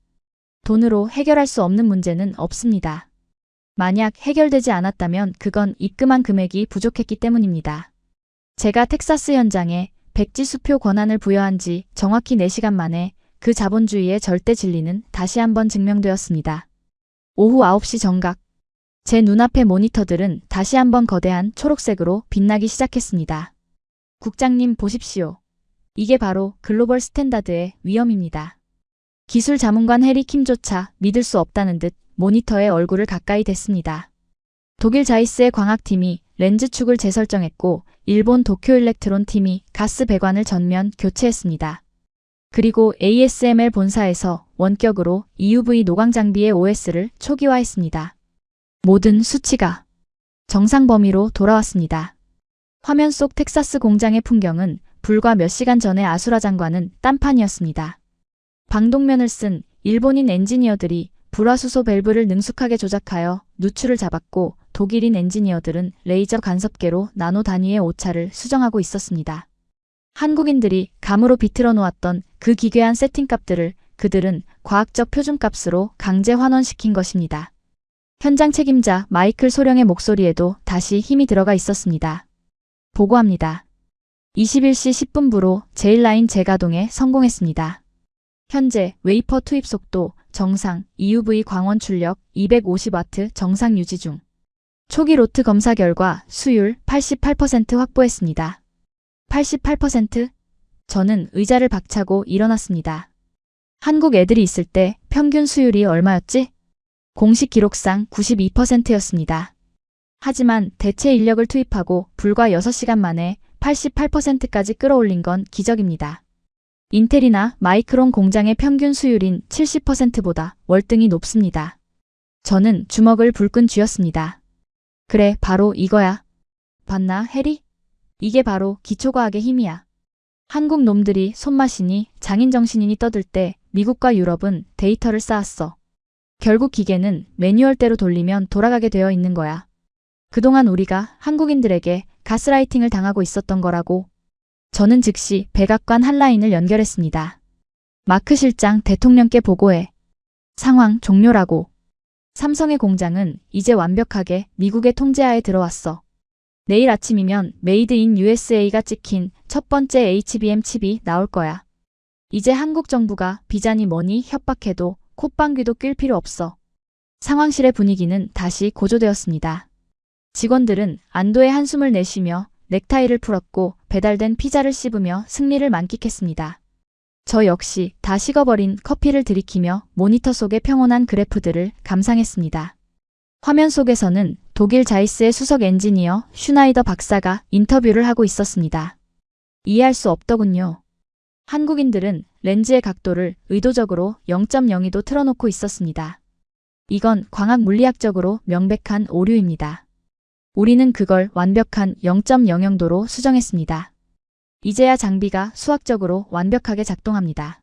돈으로 해결할 수 없는 문제는 없습니다. 만약 해결되지 않았다면 그건 입금한 금액이 부족했기 때문입니다. 제가 텍사스 현장에 백지수표 권한을 부여한 지 정확히 4시간 만에 그 자본주의의 절대 진리는 다시 한번 증명되었습니다. 오후 9시 정각. 제 눈앞의 모니터들은 다시 한번 거대한 초록색으로 빛나기 시작했습니다. 국장님 보십시오. 이게 바로 글로벌 스탠다드의 위험입니다. 기술 자문관 해리 킴조차 믿을 수 없다는 듯 모니터에 얼굴을 가까이 댔습니다. 독일 자이스의 광학팀이 렌즈 축을 재설정했고 일본 도쿄일렉트론 팀이 가스 배관을 전면 교체했습니다. 그리고 ASML 본사에서 원격으로 EUV 노광 장비의 OS를 초기화했습니다. 모든 수치가 정상 범위로 돌아왔습니다. 화면 속 텍사스 공장의 풍경은 불과 몇 시간 전의 아수라장과는 딴판이었습니다. 방독면을 쓴 일본인 엔지니어들이 불화수소 밸브를 능숙하게 조작하여 누출을 잡았고 독일인 엔지니어들은 레이저 간섭계로 나노 단위의 오차를 수정하고 있었습니다. 한국인들이 감으로 비틀어 놓았던 그 기괴한 세팅값들을 그들은 과학적 표준값으로 강제 환원시킨 것입니다. 현장 책임자 마이클 소령의 목소리에도 다시 힘이 들어가 있었습니다. 보고합니다. 21시 10분부로 제일라인 재가동에 성공했습니다. 현재 웨이퍼 투입 속도 정상, EUV 광원 출력 250W 정상 유지 중. 초기 로트 검사 결과 수율 88% 확보했습니다. 88%? 저는 의자를 박차고 일어났습니다. 한국 애들이 있을 때 평균 수율이 얼마였지? 공식 기록상 92%였습니다. 하지만 대체 인력을 투입하고 불과 6시간 만에 88%까지 끌어올린 건 기적입니다. 인텔이나 마이크론 공장의 평균 수율인 70%보다 월등히 높습니다. 저는 주먹을 불끈 쥐었습니다. 그래, 바로 이거야. 봤나, 해리? 이게 바로 기초과학의 힘이야. 한국 놈들이 손맛이니 장인정신이니 떠들 때 미국과 유럽은 데이터를 쌓았어. 결국 기계는 매뉴얼대로 돌리면 돌아가게 되어 있는 거야. 그동안 우리가 한국인들에게 가스라이팅을 당하고 있었던 거라고. 저는 즉시 백악관 한라인을 연결했습니다. 마크 실장, 대통령께 보고해. 상황 종료라고. 삼성의 공장은 이제 완벽하게 미국의 통제하에 들어왔어. 내일 아침이면 메이드 인 USA가 찍힌 첫 번째 HBM 칩이 나올 거야. 이제 한국 정부가 비자니 뭐니 협박해도 콧방귀도 낄 필요 없어. 상황실의 분위기는 다시 고조되었습니다. 직원들은 안도의 한숨을 내쉬며 넥타이를 풀었고 배달된 피자를 씹으며 승리를 만끽했습니다. 저 역시 다 식어버린 커피를 들이키며 모니터 속의 평온한 그래프들을 감상했습니다. 화면 속에서는 독일 자이스의 수석 엔지니어 슈나이더 박사가 인터뷰를 하고 있었습니다. 이해할 수 없더군요. 한국인들은 렌즈의 각도를 의도적으로 0.02도 틀어놓고 있었습니다. 이건 광학 물리학적으로 명백한 오류입니다. 우리는 그걸 완벽한 0.00도로 수정했습니다. 이제야 장비가 수학적으로 완벽하게 작동합니다.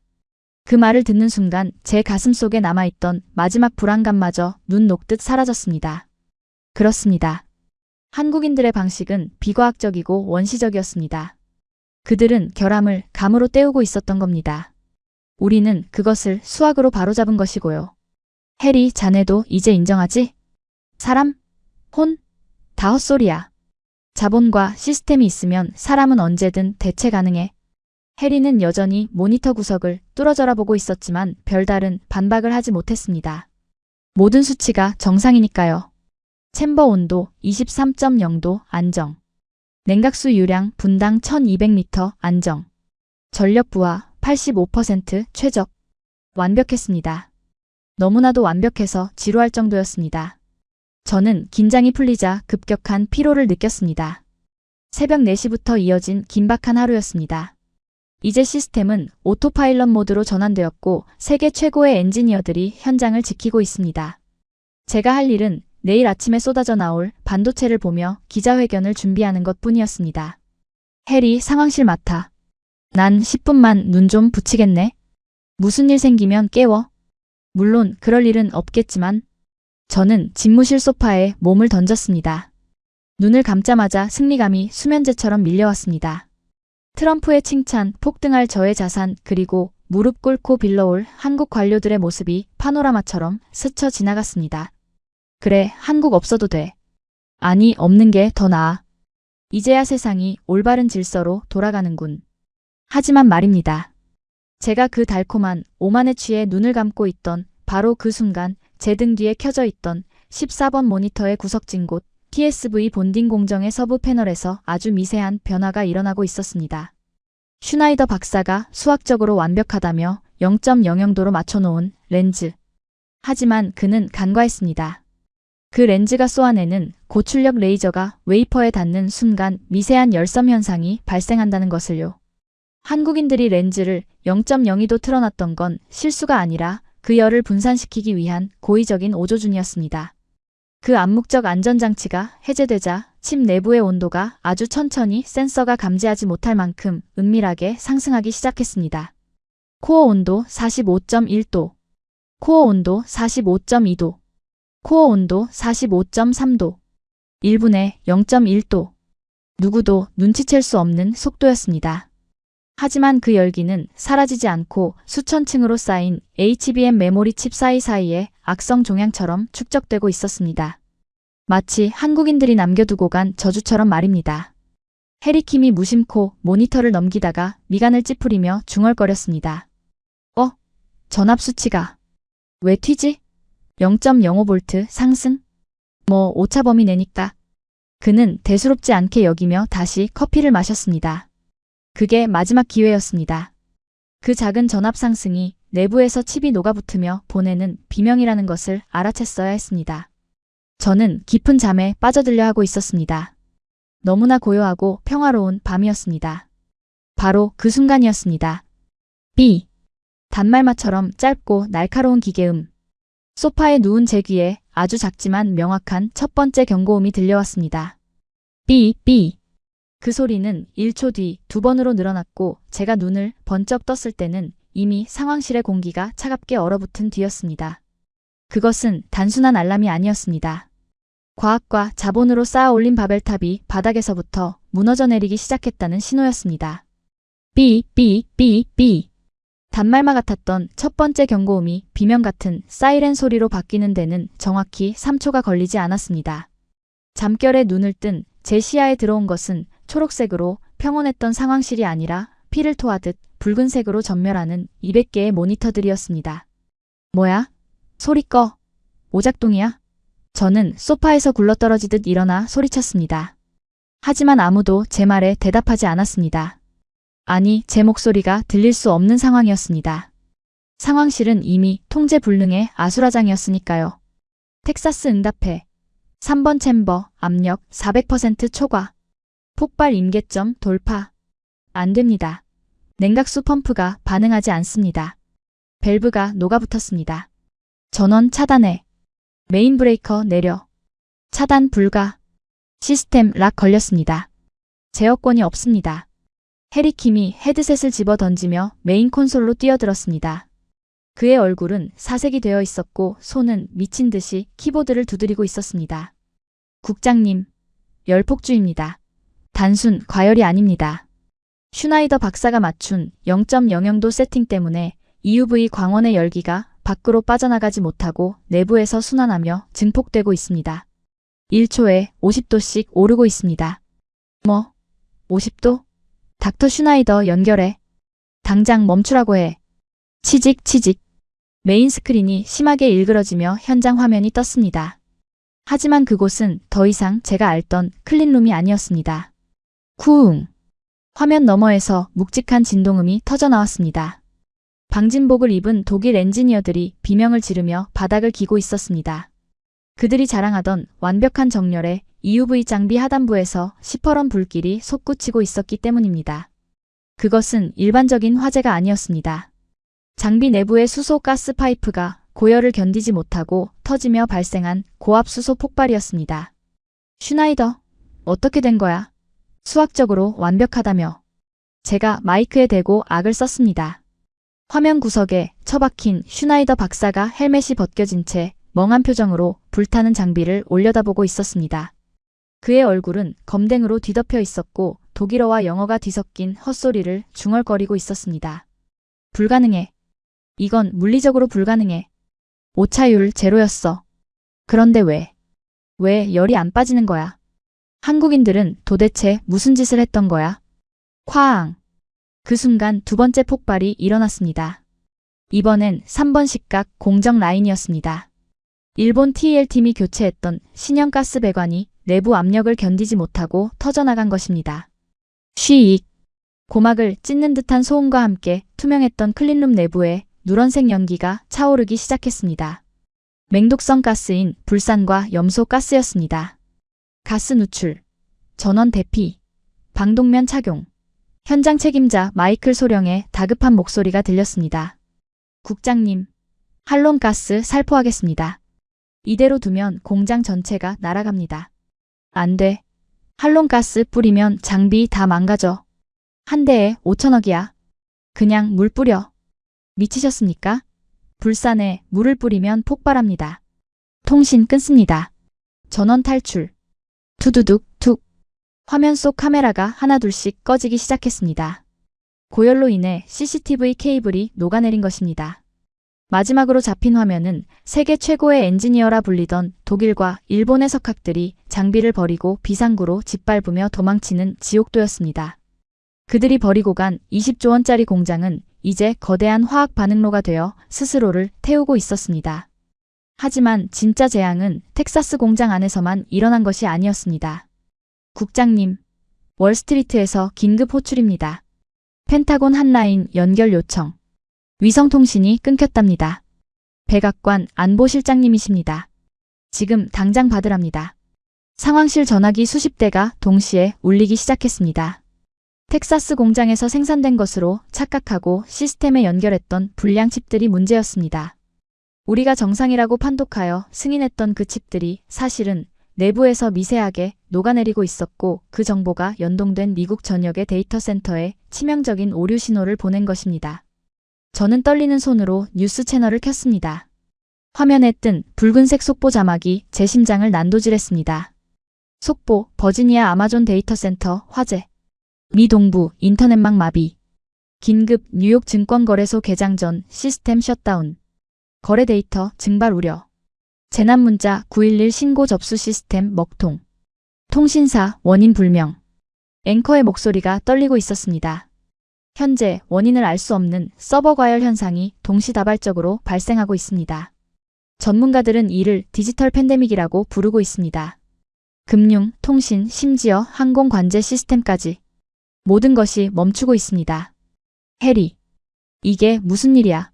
그 말을 듣는 순간 제 가슴 속에 남아있던 마지막 불안감마저 눈 녹듯 사라졌습니다. 그렇습니다. 한국인들의 방식은 비과학적이고 원시적이었습니다. 그들은 결함을 감으로 때우고 있었던 겁니다. 우리는 그것을 수학으로 바로잡은 것이고요. 해리, 자네도 이제 인정하지? 사람? 혼? 다 헛소리야. 자본과 시스템이 있으면 사람은 언제든 대체 가능해. 해리는 여전히 모니터 구석을 뚫어져라 보고 있었지만 별다른 반박을 하지 못했습니다. 모든 수치가 정상이니까요. 챔버 온도 23.0도 안정. 냉각수 유량 분당 1200리터 안정. 전력 부하 85% 최적. 완벽했습니다. 너무나도 완벽해서 지루할 정도였습니다. 저는 긴장이 풀리자 급격한 피로를 느꼈습니다. 새벽 4시부터 이어진 긴박한 하루였습니다. 이제 시스템은 오토파일럿 모드로 전환되었고 세계 최고의 엔지니어들이 현장을 지키고 있습니다. 제가 할 일은 내일 아침에 쏟아져 나올 반도체를 보며 기자회견을 준비하는 것뿐이었습니다. 해리, 상황실 맡아. 난 10분만 눈 좀 붙이겠네. 무슨 일 생기면 깨워. 물론 그럴 일은 없겠지만 저는 집무실 소파에 몸을 던졌습니다. 눈을 감자마자 승리감이 수면제처럼 밀려왔습니다. 트럼프의 칭찬, 폭등할 저의 자산, 그리고 무릎 꿇고 빌러올 한국 관료들의 모습이 파노라마처럼 스쳐 지나갔습니다. 그래, 한국 없어도 돼. 아니, 없는 게 더 나아. 이제야 세상이 올바른 질서로 돌아가는군. 하지만 말입니다. 제가 그 달콤한 오만에 취해 눈을 감고 있던 바로 그 순간 제 등 뒤에 켜져 있던 14번 모니터의 구석진 곳 TSV 본딩 공정의 서부 패널에서 아주 미세한 변화가 일어나고 있었습니다. 슈나이더 박사가 수학적으로 완벽하다며 0.00도로 맞춰놓은 렌즈. 하지만 그는 간과했습니다. 그 렌즈가 쏘아내는 고출력 레이저가 웨이퍼에 닿는 순간 미세한 열섬 현상이 발생한다는 것을요. 한국인들이 렌즈를 0.02도 틀어놨던 건 실수가 아니라 그 열을 분산시키기 위한 고의적인 오조준이었습니다. 그 암묵적 안전장치가 해제되자 칩 내부의 온도가 아주 천천히 센서가 감지하지 못할 만큼 은밀하게 상승하기 시작했습니다. 코어 온도 45.1도, 코어 온도 45.2도, 코어 온도 45.3도, 1분에 0.1도. 누구도 눈치챌 수 없는 속도였습니다. 하지만 그 열기는 사라지지 않고 수천 층으로 쌓인 HBM 메모리 칩 사이사이에 악성 종양처럼 축적되고 있었습니다. 마치 한국인들이 남겨두고 간 저주처럼 말입니다. 해리킴이 무심코 모니터를 넘기다가 미간을 찌푸리며 중얼거렸습니다. 전압 수치가 왜 튀지? 0.05V 상승? 뭐 오차 범위 내니까. 그는 대수롭지 않게 여기며 다시 커피를 마셨습니다. 그게 마지막 기회였습니다. 그 작은 전압 상승이 내부에서 칩이 녹아붙으며 보내는 비명이라는 것을 알아챘어야 했습니다. 저는 깊은 잠에 빠져들려 하고 있었습니다. 너무나 고요하고 평화로운 밤이었습니다. 바로 그 순간이었습니다. 삐. 단말마처럼 짧고 날카로운 기계음. 소파에 누운 제 귀에 아주 작지만 명확한 첫 번째 경고음이 들려왔습니다. 삐, 삐. 그 소리는 1초 뒤 2번으로 늘어났고 제가 눈을 번쩍 떴을 때는 이미 상황실의 공기가 차갑게 얼어붙은 뒤였습니다. 그것은 단순한 알람이 아니었습니다. 과학과 자본으로 쌓아 올린 바벨탑이 바닥에서부터 무너져 내리기 시작했다는 신호였습니다. 삐, 삐, 삐, 삐. 단말마 같았던 첫 번째 경고음이 비명 같은 사이렌 소리로 바뀌는 데는 정확히 3초가 걸리지 않았습니다. 잠결에 눈을 뜬 제 시야에 들어온 것은 초록색으로 평온했던 상황실이 아니라 피를 토하듯 붉은색으로 전멸하는 200개의 모니터들이었습니다. 뭐야? 소리 꺼. 오작동이야? 저는 소파에서 굴러떨어지듯 일어나 소리쳤습니다. 하지만 아무도 제 말에 대답하지 않았습니다. 아니, 제 목소리가 들릴 수 없는 상황이었습니다. 상황실은 이미 통제 불능의 아수라장이었으니까요. 텍사스 응답해. 3번 챔버, 압력 400% 초과. 폭발 임계점 돌파. 안 됩니다. 냉각수 펌프가 반응하지 않습니다. 밸브가 녹아붙었습니다. 전원 차단해. 메인 브레이커 내려. 차단 불가. 시스템 락 걸렸습니다. 제어권이 없습니다. 해리킴이 헤드셋을 집어 던지며 메인 콘솔로 뛰어들었습니다. 그의 얼굴은 사색이 되어 있었고 손은 미친 듯이 키보드를 두드리고 있었습니다. 국장님, 열폭주입니다. 단순 과열이 아닙니다. 슈나이더 박사가 맞춘 0.00도 세팅 때문에 EUV 광원의 열기가 밖으로 빠져나가지 못하고 내부에서 순환하며 증폭되고 있습니다. 1초에 50도씩 오르고 있습니다. 뭐? 50도? 닥터 슈나이더 연결해. 당장 멈추라고 해. 치직. 메인 스크린이 심하게 일그러지며 현장 화면이 떴습니다. 하지만 그곳은 더 이상 제가 알던 클린룸이 아니었습니다. 쿠웅. 화면 너머에서 묵직한 진동음이 터져나왔습니다. 방진복을 입은 독일 엔지니어들이 비명을 지르며 바닥을 기고 있었습니다. 그들이 자랑하던 완벽한 정렬에 EUV 장비 하단부에서 시퍼런 불길이 솟구치고 있었기 때문입니다. 그것은 일반적인 화재가 아니었습니다. 장비 내부의 수소 가스 파이프가 고열을 견디지 못하고 터지며 발생한 고압 수소 폭발이었습니다. 슈나이더, 어떻게 된 거야? 수학적으로 완벽하다며. 제가 마이크에 대고 악을 썼습니다. 화면 구석에 처박힌 슈나이더 박사가 헬멧이 벗겨진 채 멍한 표정으로 불타는 장비를 올려다보고 있었습니다. 그의 얼굴은 검댕으로 뒤덮여 있었고 독일어와 영어가 뒤섞인 헛소리를 중얼거리고 있었습니다. 불가능해. 이건 물리적으로 불가능해. 오차율 제로였어. 그런데 왜 열이 안 빠지는 거야? 한국인들은 도대체 무슨 짓을 했던 거야? 쾅! 그 순간 두 번째 폭발이 일어났습니다. 이번엔 3번 식각 공정 라인이었습니다. 일본 TL팀이 교체했던 신형 가스 배관이 내부 압력을 견디지 못하고 터져나간 것입니다. 쉬익! 고막을 찢는 듯한 소음과 함께 투명했던 클린룸 내부에 누런색 연기가 차오르기 시작했습니다. 맹독성 가스인 불산과 염소 가스였습니다. 가스 누출, 전원 대피, 방독면 착용. 현장 책임자 마이클 소령의 다급한 목소리가 들렸습니다. 국장님, 할론 가스 살포하겠습니다. 이대로 두면 공장 전체가 날아갑니다. 안 돼. 할론 가스 뿌리면 장비 다 망가져. 한 대에 5천억이야. 그냥 물 뿌려. 미치셨습니까? 불산에 물을 뿌리면 폭발합니다. 통신 끊습니다. 전원 탈출. 투두둑 툭. 화면 속 카메라가 하나둘씩 꺼지기 시작했습니다. 고열로 인해 CCTV 케이블이 녹아내린 것입니다. 마지막으로 잡힌 화면은 세계 최고의 엔지니어라 불리던 독일과 일본의 석학들이 장비를 버리고 비상구로 짓밟으며 도망치는 지옥도였습니다. 그들이 버리고 간 20조 원짜리 공장은 이제 거대한 화학 반응로가 되어 스스로를 태우고 있었습니다. 하지만 진짜 재앙은 텍사스 공장 안에서만 일어난 것이 아니었습니다. 국장님, 월스트리트에서 긴급 호출입니다. 펜타곤 한라인 연결 요청. 위성통신이 끊겼답니다. 백악관 안보실장님이십니다. 지금 당장 받으랍니다. 상황실 전화기 수십 대가 동시에 울리기 시작했습니다. 텍사스 공장에서 생산된 것으로 착각하고 시스템에 연결했던 불량 칩들이 문제였습니다. 우리가 정상이라고 판독하여 승인했던 그 칩들이 사실은 내부에서 미세하게 녹아내리고 있었고 그 정보가 연동된 미국 전역의 데이터 센터에 치명적인 오류 신호를 보낸 것입니다. 저는 떨리는 손으로 뉴스 채널을 켰습니다. 화면에 뜬 붉은색 속보 자막이 제 심장을 난도질했습니다. 속보, 버지니아 아마존 데이터 센터 화재. 미 동부 인터넷망 마비. 긴급 뉴욕 증권거래소 개장 전 시스템 셧다운. 거래 데이터 증발 우려. 재난 문자 911 신고 접수 시스템 먹통. 통신사 원인 불명. 앵커의 목소리가 떨리고 있었습니다. 현재 원인을 알 수 없는 서버 과열 현상이 동시다발적으로 발생하고 있습니다. 전문가들은 이를 디지털 팬데믹이라고 부르고 있습니다. 금융, 통신, 심지어 항공 관제 시스템까지 모든 것이 멈추고 있습니다. 해리, 이게 무슨 일이야?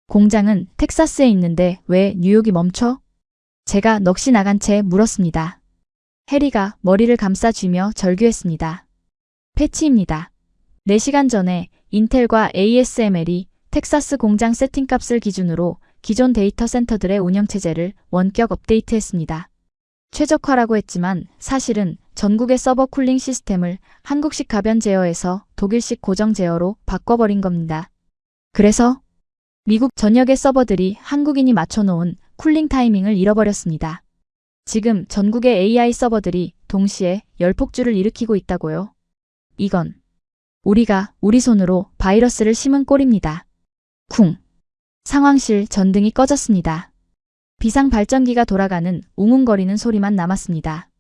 공장은 텍사스에 있는데 왜 뉴욕이 멈춰? 제가 넋이 나간 채 물었습니다. 해리가 머리를 감싸 쥐며 절규했습니다. 패치입니다. 4시간 전에 인텔과 ASML이 텍사스 공장 세팅값을 기준으로 기존 데이터 센터들의 운영체제를 원격 업데이트했습니다. 최적화라고 했지만 사실은 전국의 서버 쿨링 시스템을 한국식 가변 제어에서 독일식 고정 제어로 바꿔버린 겁니다. 그래서 미국 전역의 서버들이 한국인이 맞춰놓은 쿨링 타이밍을 잃어버렸습니다. 지금 전국의 AI 서버들이 동시에 열폭주를 일으키고 있다고요. 이건 우리가 우리 손으로 바이러스를 심은 꼴입니다. 쿵. 상황실 전등이 꺼졌습니다. 비상 발전기가 돌아가는 웅웅거리는 소리만 남았습니다.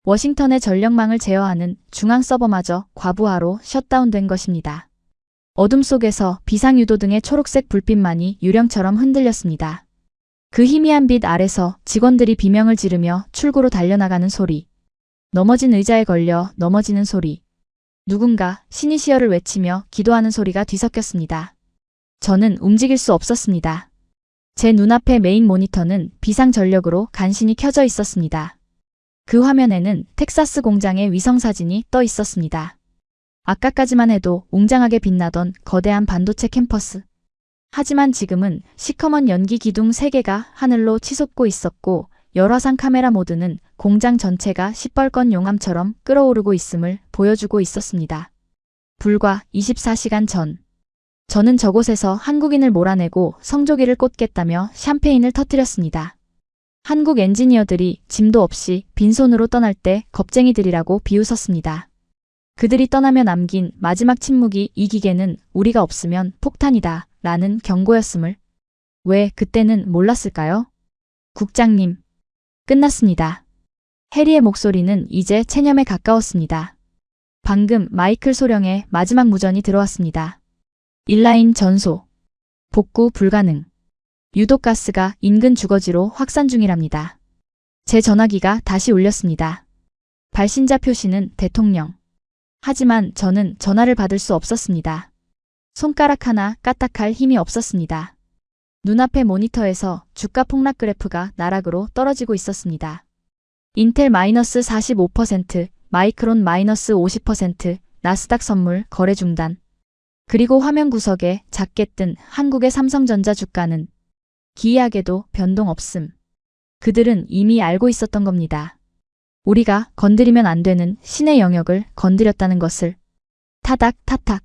워싱턴의 전력망을 제어하는 중앙 서버마저 과부하로 셧다운된 것입니다. 어둠 속에서 비상유도등의 초록색 불빛만이 유령처럼 흔들렸습니다. 그 희미한 빛 아래서 직원들이 비명을 지르며 출구로 달려나가는 소리. 넘어진 의자에 걸려 넘어지는 소리. 누군가 시니시어를 외치며 기도하는 소리가 뒤섞였습니다. 저는 움직일 수 없었습니다. 제 눈앞의 메인 모니터는 비상전력으로 간신히 켜져 있었습니다. 그 화면에는 텍사스 공장의 위성사진이 떠 있었습니다. 아까까지만 해도 웅장하게 빛나던 거대한 반도체 캠퍼스. 하지만 지금은 시커먼 연기 기둥 3개가 하늘로 치솟고 있었고 열화상 카메라 모드는 공장 전체가 시뻘건 용암처럼 끓어오르고 있음을 보여주고 있었습니다. 불과 24시간 전. 저는 저곳에서 한국인을 몰아내고 성조기를 꽂겠다며 샴페인을 터뜨렸습니다. 한국 엔지니어들이 짐도 없이 빈손으로 떠날 때 겁쟁이들이라고 비웃었습니다. 그들이 떠나며 남긴 마지막 침묵이 이 기계는 우리가 없으면 폭탄이다 라는 경고였음을. 왜 그때는 몰랐을까요? 국장님. 끝났습니다. 해리의 목소리는 이제 체념에 가까웠습니다. 방금 마이클 소령의 마지막 무전이 들어왔습니다. 인라인 전소. 복구 불가능. 유독가스가 인근 주거지로 확산 중이랍니다. 제 전화기가 다시 울렸습니다. 발신자 표시는 대통령. 하지만 저는 전화를 받을 수 없었습니다. 손가락 하나 까딱할 힘이 없었습니다. 눈앞의 모니터에서 주가 폭락 그래프가 나락으로 떨어지고 있었습니다. 인텔 마이너스 45%, 마이크론 마이너스 50%, 나스닥 선물 거래 중단. 그리고 화면 구석에 작게 뜬 한국의 삼성전자 주가는 기이하게도 변동 없음. 그들은 이미 알고 있었던 겁니다. 우리가 건드리면 안 되는 신의 영역을 건드렸다는 것을. 타닥 타닥.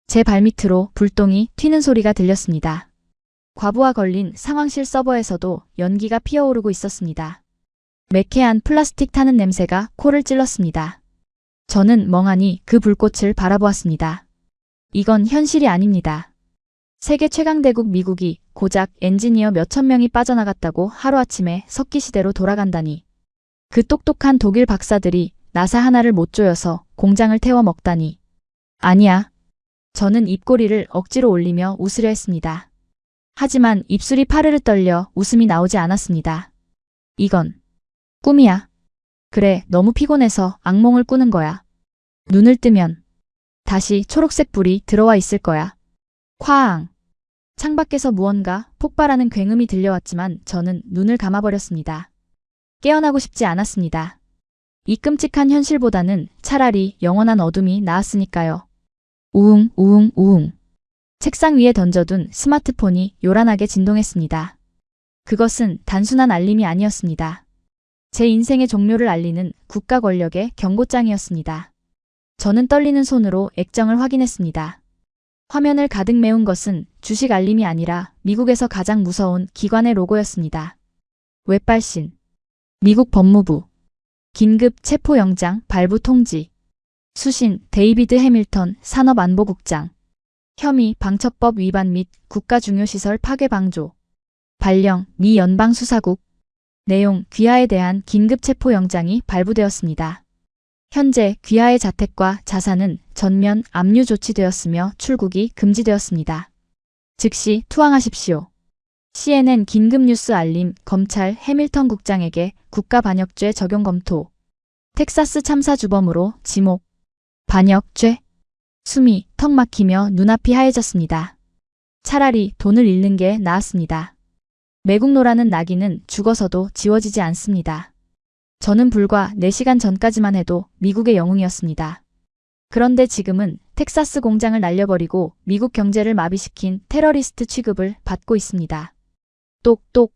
제 발밑으로 불똥이 튀는 소리가 들렸습니다. 과부하 걸린 상황실 서버에서도 연기가 피어오르고 있었습니다. 매캐한 플라스틱 타는 냄새가 코를 찔렀습니다. 저는 멍하니 그 불꽃을 바라보았습니다. 이건 현실이 아닙니다. 세계 최강대국 미국이 고작 엔지니어 몇천 명이 빠져나갔다고 하루아침에 석기시대로 돌아간다니. 그 똑똑한 독일 박사들이 나사 하나를 못 조여서 공장을 태워 먹다니. 아니야. 저는 입꼬리를 억지로 올리며 웃으려 했습니다. 하지만 입술이 파르르 떨려 웃음이 나오지 않았습니다. 이건 꿈이야. 그래, 너무 피곤해서 악몽을 꾸는 거야. 눈을 뜨면 다시 초록색 불이 들어와 있을 거야. 쾅! 창밖에서 무언가 폭발하는 굉음이 들려왔지만 저는 눈을 감아버렸습니다. 깨어나고 싶지 않았습니다. 이 끔찍한 현실보다는 차라리 영원한 어둠이 나았으니까요. 우웅, 우웅, 우웅. 책상 위에 던져둔 스마트폰이 요란하게 진동했습니다. 그것은 단순한 알림이 아니었습니다. 제 인생의 종료를 알리는 국가 권력의 경고장이었습니다. 저는 떨리는 손으로 액정을 확인했습니다. 화면을 가득 메운 것은 주식 알림이 아니라 미국에서 가장 무서운 기관의 로고였습니다. 웹발신. 미국 법무부. 긴급 체포영장 발부 통지. 수신 데이비드 해밀턴 산업안보국장. 혐의 방첩법 위반 및 국가중요시설 파괴 방조. 발령 미 연방수사국. 내용 귀하에 대한 긴급 체포영장이 발부되었습니다. 현재 귀하의 자택과 자산은 전면 압류 조치되었으며 출국이 금지되었습니다. 즉시 투항하십시오. CNN 긴급뉴스 알림 검찰 해밀턴 국장에게 국가반역죄 적용 검토. 텍사스 참사 주범으로 지목. 반역죄. 숨이 턱 막히며 눈앞이 하얘졌습니다. 차라리 돈을 잃는 게 나았습니다. 매국노라는 낙인은 죽어서도 지워지지 않습니다. 저는 불과 4시간 전까지만 해도 미국의 영웅이었습니다. 그런데 지금은 텍사스 공장을 날려버리고 미국 경제를 마비시킨 테러리스트 취급을 받고 있습니다. 똑똑.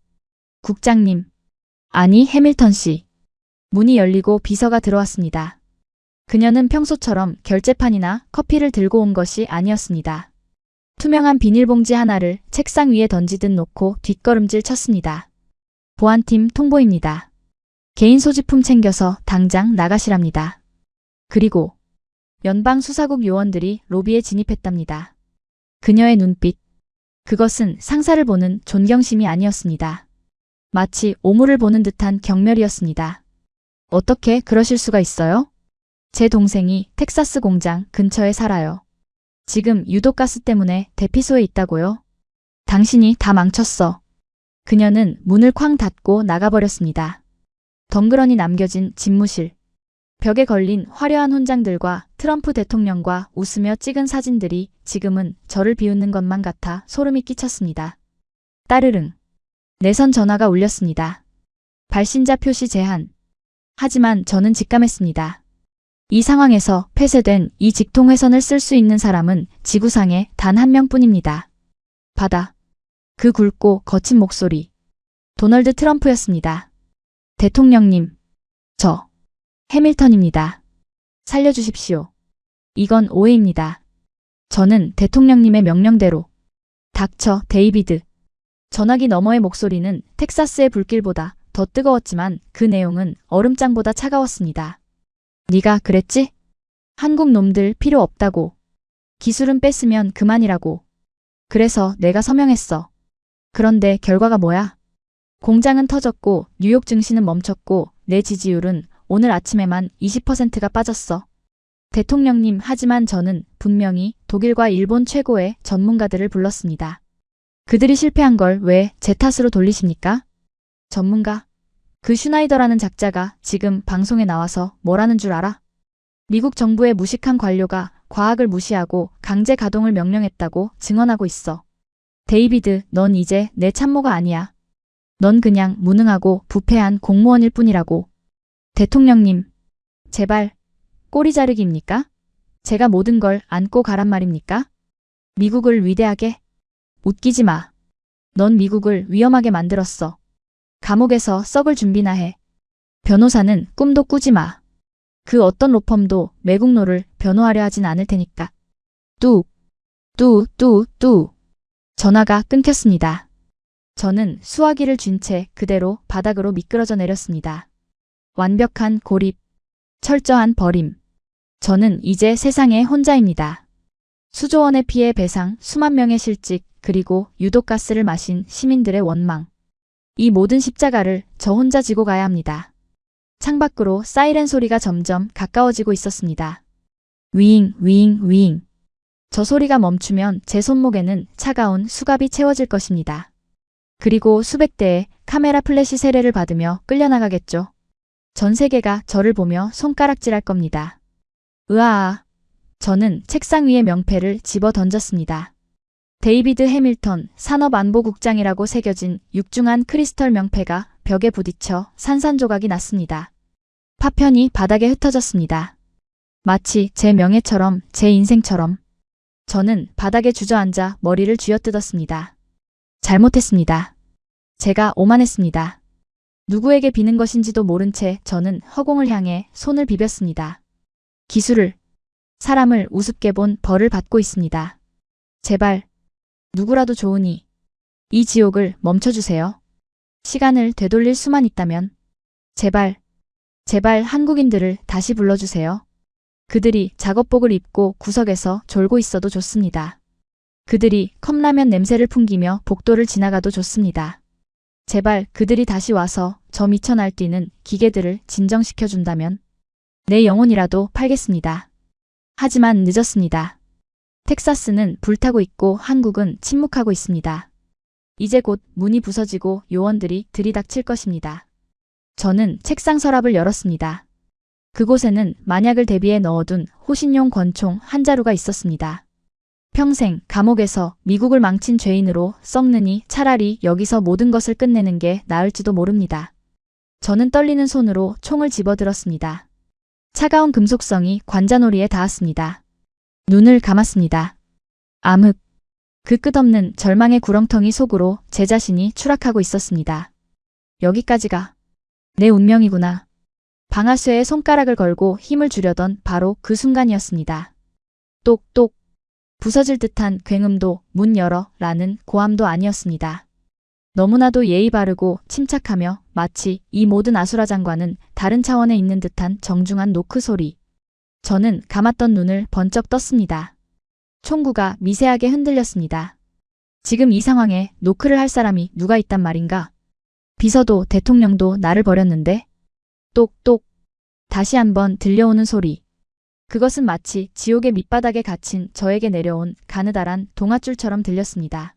국장님. 아니, 해밀턴 씨. 문이 열리고 비서가 들어왔습니다. 그녀는 평소처럼 결제판이나 커피를 들고 온 것이 아니었습니다. 투명한 비닐봉지 하나를 책상 위에 던지듯 놓고 뒷걸음질 쳤습니다. 보안팀 통보입니다. 개인 소지품 챙겨서 당장 나가시랍니다. 그리고 연방수사국 요원들이 로비에 진입했답니다. 그녀의 눈빛. 그것은 상사를 보는 존경심이 아니었습니다. 마치 오물을 보는 듯한 경멸이었습니다. 어떻게 그러실 수가 있어요? 제 동생이 텍사스 공장 근처에 살아요. 지금 유독가스 때문에 대피소에 있다고요? 당신이 다 망쳤어. 그녀는 문을 쾅 닫고 나가버렸습니다. 덩그러니 남겨진 집무실. 벽에 걸린 화려한 훈장들과 트럼프 대통령과 웃으며 찍은 사진들이 지금은 저를 비웃는 것만 같아 소름이 끼쳤습니다. 따르릉. 내선 전화가 울렸습니다. 발신자 표시 제한. 하지만 저는 직감했습니다. 이 상황에서 폐쇄된 이 직통회선을 쓸 수 있는 사람은 지구상에 단 한 명뿐입니다. 바다. 그 굵고 거친 목소리. 도널드 트럼프였습니다. 대통령님. 저. 해밀턴입니다. 살려주십시오. 이건 오해입니다. 저는 대통령님의 명령대로. 닥쳐, 데이비드. 전화기 너머의 목소리는 텍사스의 불길보다 더 뜨거웠지만 그 내용은 얼음장보다 차가웠습니다. 네가 그랬지? 한국 놈들 필요 없다고. 기술은 뺐으면 그만이라고. 그래서 내가 서명했어. 그런데 결과가 뭐야? 공장은 터졌고 뉴욕 증시는 멈췄고 내 지지율은 오늘 아침에만 20%가 빠졌어. 대통령님, 하지만 저는 분명히 독일과 일본 최고의 전문가들을 불렀습니다. 그들이 실패한 걸 왜 제 탓으로 돌리십니까? 전문가? 그 슈나이더라는 작자가 지금 방송에 나와서 뭐라는 줄 알아? 미국 정부의 무식한 관료가 과학을 무시하고 강제 가동을 명령했다고 증언하고 있어. 데이비드, 넌 이제 내 참모가 아니야. 넌 그냥 무능하고 부패한 공무원일 뿐이라고. 대통령님, 제발 꼬리 자르기입니까? 제가 모든 걸 안고 가란 말입니까? 미국을 위대하게? 웃기지 마. 넌 미국을 위험하게 만들었어. 감옥에서 썩을 준비나 해. 변호사는 꿈도 꾸지 마. 그 어떤 로펌도 매국노를 변호하려 하진 않을 테니까. 뚝. 전화가 끊겼습니다. 저는 수화기를 쥔 채 그대로 바닥으로 미끄러져 내렸습니다. 완벽한 고립. 철저한 버림. 저는 이제 세상에 혼자입니다. 수조 원의 피해 배상, 수만 명의 실직, 그리고 유독가스를 마신 시민들의 원망. 이 모든 십자가를 저 혼자 지고 가야 합니다. 창밖으로 사이렌 소리가 점점 가까워지고 있었습니다. 윙, 윙, 윙. 저 소리가 멈추면 제 손목에는 차가운 수갑이 채워질 것입니다. 그리고 수백 대의 카메라 플래시 세례를 받으며 끌려나가겠죠. 전 세계가 저를 보며 손가락질할 겁니다. 으아. 저는 책상 위에 명패를 집어 던졌습니다. 데이비드 해밀턴 산업안보국장이라고 새겨진 육중한 크리스털 명패가 벽에 부딪혀 산산조각이 났습니다. 파편이 바닥에 흩어졌습니다. 마치 제 명예처럼, 제 인생처럼. 저는 바닥에 주저앉아 머리를 쥐어뜯었습니다. 잘못했습니다. 제가 오만했습니다. 누구에게 비는 것인지도 모른 채 저는 허공을 향해 손을 비볐습니다. 기술을, 사람을 우습게 본 벌을 받고 있습니다. 제발, 누구라도 좋으니 이 지옥을 멈춰주세요. 시간을 되돌릴 수만 있다면 제발, 제발 한국인들을 다시 불러주세요. 그들이 작업복을 입고 구석에서 졸고 있어도 좋습니다. 그들이 컵라면 냄새를 풍기며 복도를 지나가도 좋습니다. 제발 그들이 다시 와서 저 미쳐 날뛰는 기계들을 진정시켜준다면 내 영혼이라도 팔겠습니다. 하지만 늦었습니다. 텍사스는 불타고 있고 한국은 침묵하고 있습니다. 이제 곧 문이 부서지고 요원들이 들이닥칠 것입니다. 저는 책상 서랍을 열었습니다. 그곳에는 만약을 대비해 넣어둔 호신용 권총 한 자루가 있었습니다. 평생 감옥에서 미국을 망친 죄인으로 썩느니 차라리 여기서 모든 것을 끝내는 게 나을지도 모릅니다. 저는 떨리는 손으로 총을 집어들었습니다. 차가운 금속성이 관자놀이에 닿았습니다. 눈을 감았습니다. 암흑. 그 끝없는 절망의 구렁텅이 속으로 제 자신이 추락하고 있었습니다. 여기까지가 내 운명이구나. 방아쇠에 손가락을 걸고 힘을 주려던 바로 그 순간이었습니다. 똑똑. 부서질 듯한 굉음도 문 열어 라는 고함도 아니었습니다. 너무나도 예의 바르고 침착하며 마치 이 모든 아수라장과는 다른 차원에 있는 듯한 정중한 노크 소리. 저는 감았던 눈을 번쩍 떴습니다. 총구가 미세하게 흔들렸습니다. 지금 이 상황에 노크를 할 사람이 누가 있단 말인가? 비서도 대통령도 나를 버렸는데? 똑똑. 다시 한번 들려오는 소리. 그것은 마치 지옥의 밑바닥에 갇힌 저에게 내려온 가느다란 동아줄처럼 들렸습니다.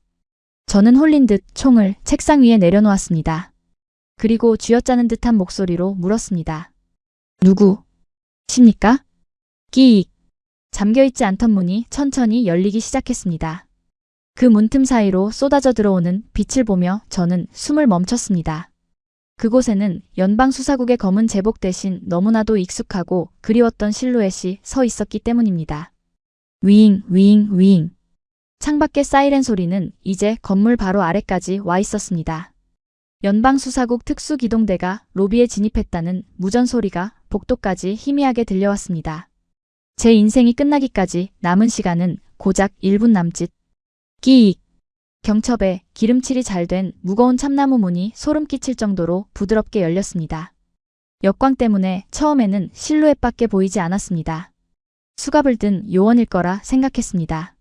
저는 홀린 듯 총을 책상 위에 내려놓았습니다. 그리고 쥐어짜는 듯한 목소리로 물었습니다. 누구십니까? 끼익. 잠겨있지 않던 문이 천천히 열리기 시작했습니다. 그 문틈 사이로 쏟아져 들어오는 빛을 보며 저는 숨을 멈췄습니다. 그곳에는 연방수사국의 검은 제복 대신 너무나도 익숙하고 그리웠던 실루엣이 서 있었기 때문입니다. 위잉, 위잉, 위잉. 창밖의 사이렌 소리는 이제 건물 바로 아래까지 와 있었습니다. 연방수사국 특수기동대가 로비에 진입했다는 무전 소리가 복도까지 희미하게 들려왔습니다. 제 인생이 끝나기까지 남은 시간은 고작 1분 남짓. 끼익. 경첩에 기름칠이 잘 된 무거운 참나무 문이 소름 끼칠 정도로 부드럽게 열렸습니다. 역광 때문에 처음에는 실루엣밖에 보이지 않았습니다. 수갑을 든 요원일 거라 생각했습니다.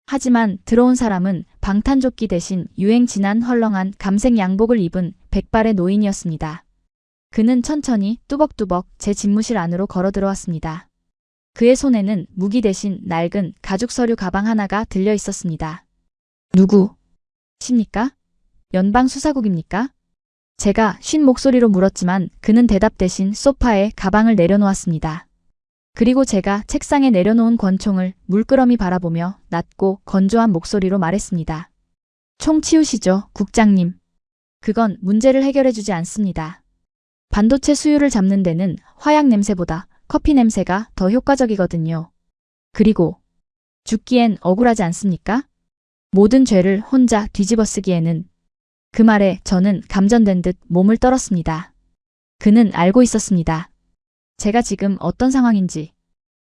하지만 들어온 사람은 방탄조끼 대신 유행 지난 헐렁한 감색 양복을 입은 백발의 노인이었습니다. 그는 천천히 뚜벅뚜벅 제 집무실 안으로 걸어 들어왔습니다. 그의 손에는 무기 대신 낡은 가죽 서류 가방 하나가 들려 있었습니다. 누구십니까? 연방수사국입니까? 제가 쉰 목소리로 물었지만 그는 대답 대신 소파에 가방을 내려놓았습니다. 그리고 제가 책상에 내려놓은 권총을 물끄러미 바라보며 낮고 건조한 목소리로 말했습니다. 총 치우시죠, 국장님. 그건 문제를 해결해주지 않습니다. 반도체 수율을 잡는 데는 화약 냄새보다 커피 냄새가 더 효과적이거든요. 그리고 죽기엔 억울하지 않습니까? 모든 죄를 혼자 뒤집어쓰기에는. 그 말에 저는 감전된 듯 몸을 떨었습니다. 그는 알고 있었습니다. 제가 지금 어떤 상황인지.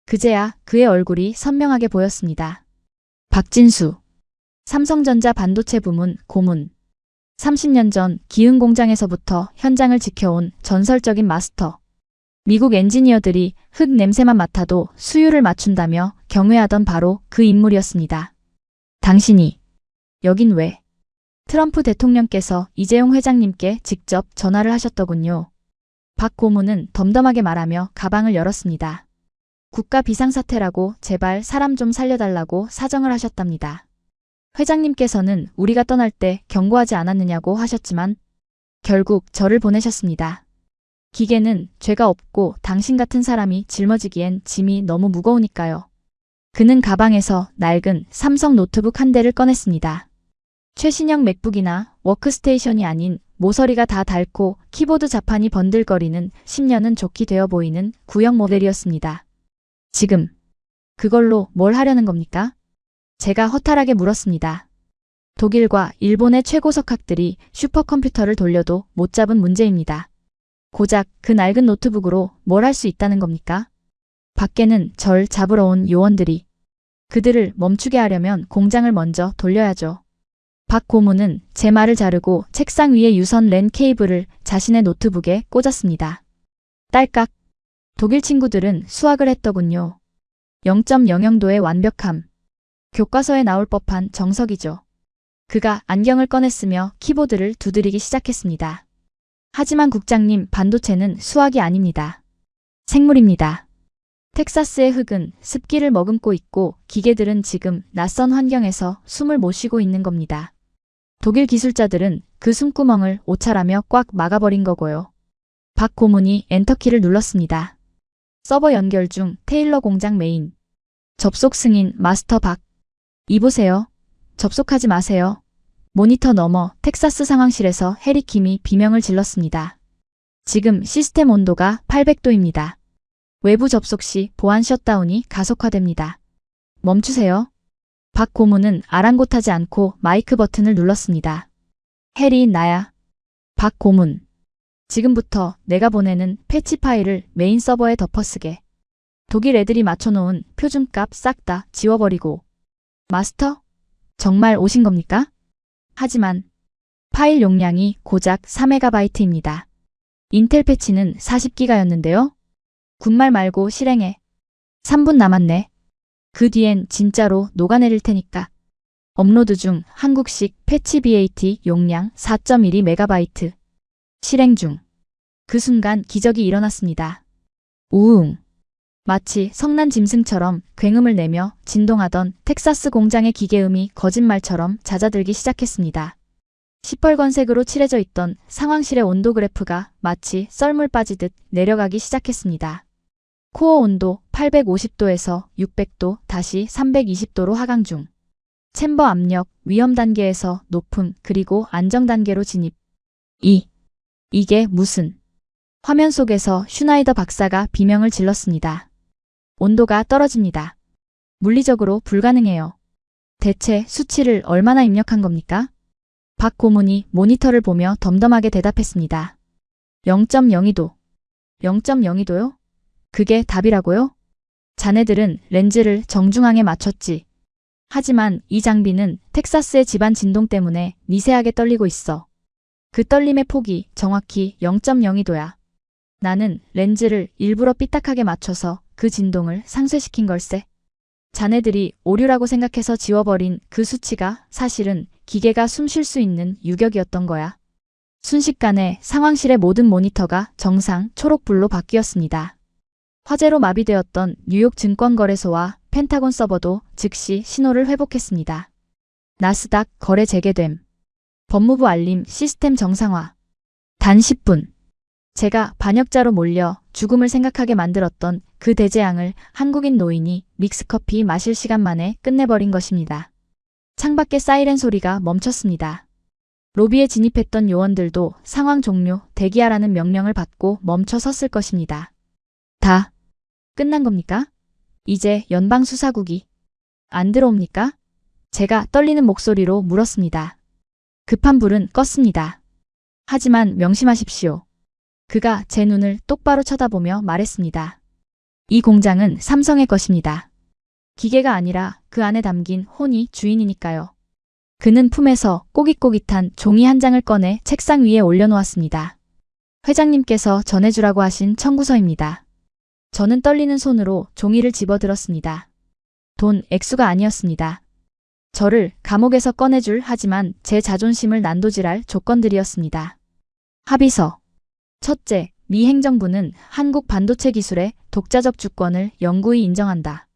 그제야 그의 얼굴이 선명하게 보였습니다. 박진수. 삼성전자 반도체 부문 고문. 30년 전 기흥 공장에서부터 현장을 지켜온 전설적인 마스터. 미국 엔지니어들이 흙 냄새만 맡아도 수율을 맞춘다며 경외하던 바로 그 인물이었습니다. 당신이 여긴 왜? 트럼프 대통령께서 이재용 회장님께 직접 전화를 하셨더군요. 박 고문은 덤덤하게 말하며 가방을 열었습니다. 국가 비상사태라고 제발 사람 좀 살려달라고 사정을 하셨답니다. 회장님께서는 우리가 떠날 때 경고하지 않았느냐고 하셨지만 결국 저를 보내셨습니다. 기계는 죄가 없고 당신 같은 사람이 짊어지기엔 짐이 너무 무거우니까요. 그는 가방에서 낡은 삼성 노트북 한 대를 꺼냈습니다. 최신형 맥북이나 워크스테이션이 아닌 모서리가 다 닳고 키보드 자판이 번들거리는 10년은 좋게 되어 보이는 구형 모델이었습니다. 지금 그걸로 뭘 하려는 겁니까? 제가 허탈하게 물었습니다. 독일과 일본의 최고 석학들이 슈퍼컴퓨터를 돌려도 못 잡은 문제입니다. 고작 그 낡은 노트북으로 뭘 할 수 있다는 겁니까? 밖에는 절 잡으러 온 요원들이. 그들을 멈추게 하려면 공장을 먼저 돌려야죠. 박 고문은 제 말을 자르고 책상 위에 유선 랜 케이블을 자신의 노트북에 꽂았습니다. 딸깍. 독일 친구들은 수학을 했더군요. 0.00도의 완벽함. 교과서에 나올 법한 정석이죠. 그가 안경을 꺼냈으며 키보드를 두드리기 시작했습니다. 하지만 국장님, 반도체는 수학이 아닙니다. 생물입니다. 텍사스의 흙은 습기를 머금고 있고 기계들은 지금 낯선 환경에서 숨을 못 쉬고 있는 겁니다. 독일 기술자들은 그 숨구멍을 오차라며 꽉 막아버린 거고요. 박 고문이 엔터키를 눌렀습니다. 서버 연결 중 테일러 공장 메인. 접속 승인 마스터 박. 이보세요. 접속하지 마세요. 모니터 너머 텍사스 상황실에서 해리킴이 비명을 질렀습니다. 지금 시스템 온도가 800도입니다. 외부 접속 시 보안 셧다운이 가속화됩니다. 멈추세요. 박 고문은 아랑곳하지 않고 마이크 버튼을 눌렀습니다. 해리, 나야. 박 고문. 지금부터 내가 보내는 패치 파일을 메인 서버에 덮어쓰게. 독일 애들이 맞춰놓은 표준값 싹 다 지워버리고. 마스터? 정말 오신 겁니까? 하지만 파일 용량이 고작 4MB입니다. 인텔 패치는 40기가였는데요. 군말 말고 실행해. 3분 남았네. 그 뒤엔 진짜로 녹아내릴 테니까. 업로드 중 한국식 패치 BAT 용량 4.12MB. 실행 중. 그 순간 기적이 일어났습니다. 우웅. 마치 성난 짐승처럼 굉음을 내며 진동하던 텍사스 공장의 기계음이 거짓말처럼 잦아들기 시작했습니다. 시뻘건색으로 칠해져 있던 상황실의 온도 그래프가 마치 썰물 빠지듯 내려가기 시작했습니다. 코어 온도 850도에서 600도 다시 320도로 하강 중. 챔버 압력 위험 단계에서 높음 그리고 안정 단계로 진입. 이게 무슨. 화면 속에서 슈나이더 박사가 비명을 질렀습니다. 온도가 떨어집니다. 물리적으로 불가능해요. 대체 수치를 얼마나 입력한 겁니까? 박 고문이 모니터를 보며 덤덤하게 대답했습니다. 0.02도. 0.02도요? 그게 답이라고요? 자네들은 렌즈를 정중앙에 맞췄지. 하지만 이 장비는 텍사스의 집안 진동 때문에 미세하게 떨리고 있어. 그 떨림의 폭이 정확히 0.02도야. 나는 렌즈를 일부러 삐딱하게 맞춰서 그 진동을 상쇄시킨 걸세. 자네들이 오류라고 생각해서 지워버린 그 수치가 사실은 기계가 숨 쉴 수 있는 유격이었던 거야. 순식간에 상황실의 모든 모니터가 정상 초록불로 바뀌었습니다. 화재로 마비되었던 뉴욕 증권거래소와 펜타곤 서버도 즉시 신호를 회복했습니다. 나스닥 거래 재개됨. 법무부 알림 시스템 정상화. 단 10분. 제가 반역자로 몰려 죽음을 생각하게 만들었던 그 대재앙을 한국인 노인이 믹스커피 마실 시간 만에 끝내버린 것입니다. 창밖에 사이렌 소리가 멈췄습니다. 로비에 진입했던 요원들도 상황 종료, 대기하라는 명령을 받고 멈춰 섰을 것입니다. 다 끝난 겁니까? 이제 연방수사국이 안 들어옵니까? 제가 떨리는 목소리로 물었습니다. 급한 불은 껐습니다. 하지만 명심하십시오. 그가 제 눈을 똑바로 쳐다보며 말했습니다. 이 공장은 삼성의 것입니다. 기계가 아니라 그 안에 담긴 혼이 주인이니까요. 그는 품에서 꼬깃꼬깃한 종이 한 장을 꺼내 책상 위에 올려놓았습니다. 회장님께서 전해주라고 하신 청구서입니다. 저는 떨리는 손으로 종이를 집어들었습니다. 돈 액수가 아니었습니다. 저를 감옥에서 꺼내줄 하지만 제 자존심을 난도질할 조건들이었습니다. 합의서. 첫째, 미 행정부는 한국 반도체 기술의 독자적 주권을 영구히 인정한다.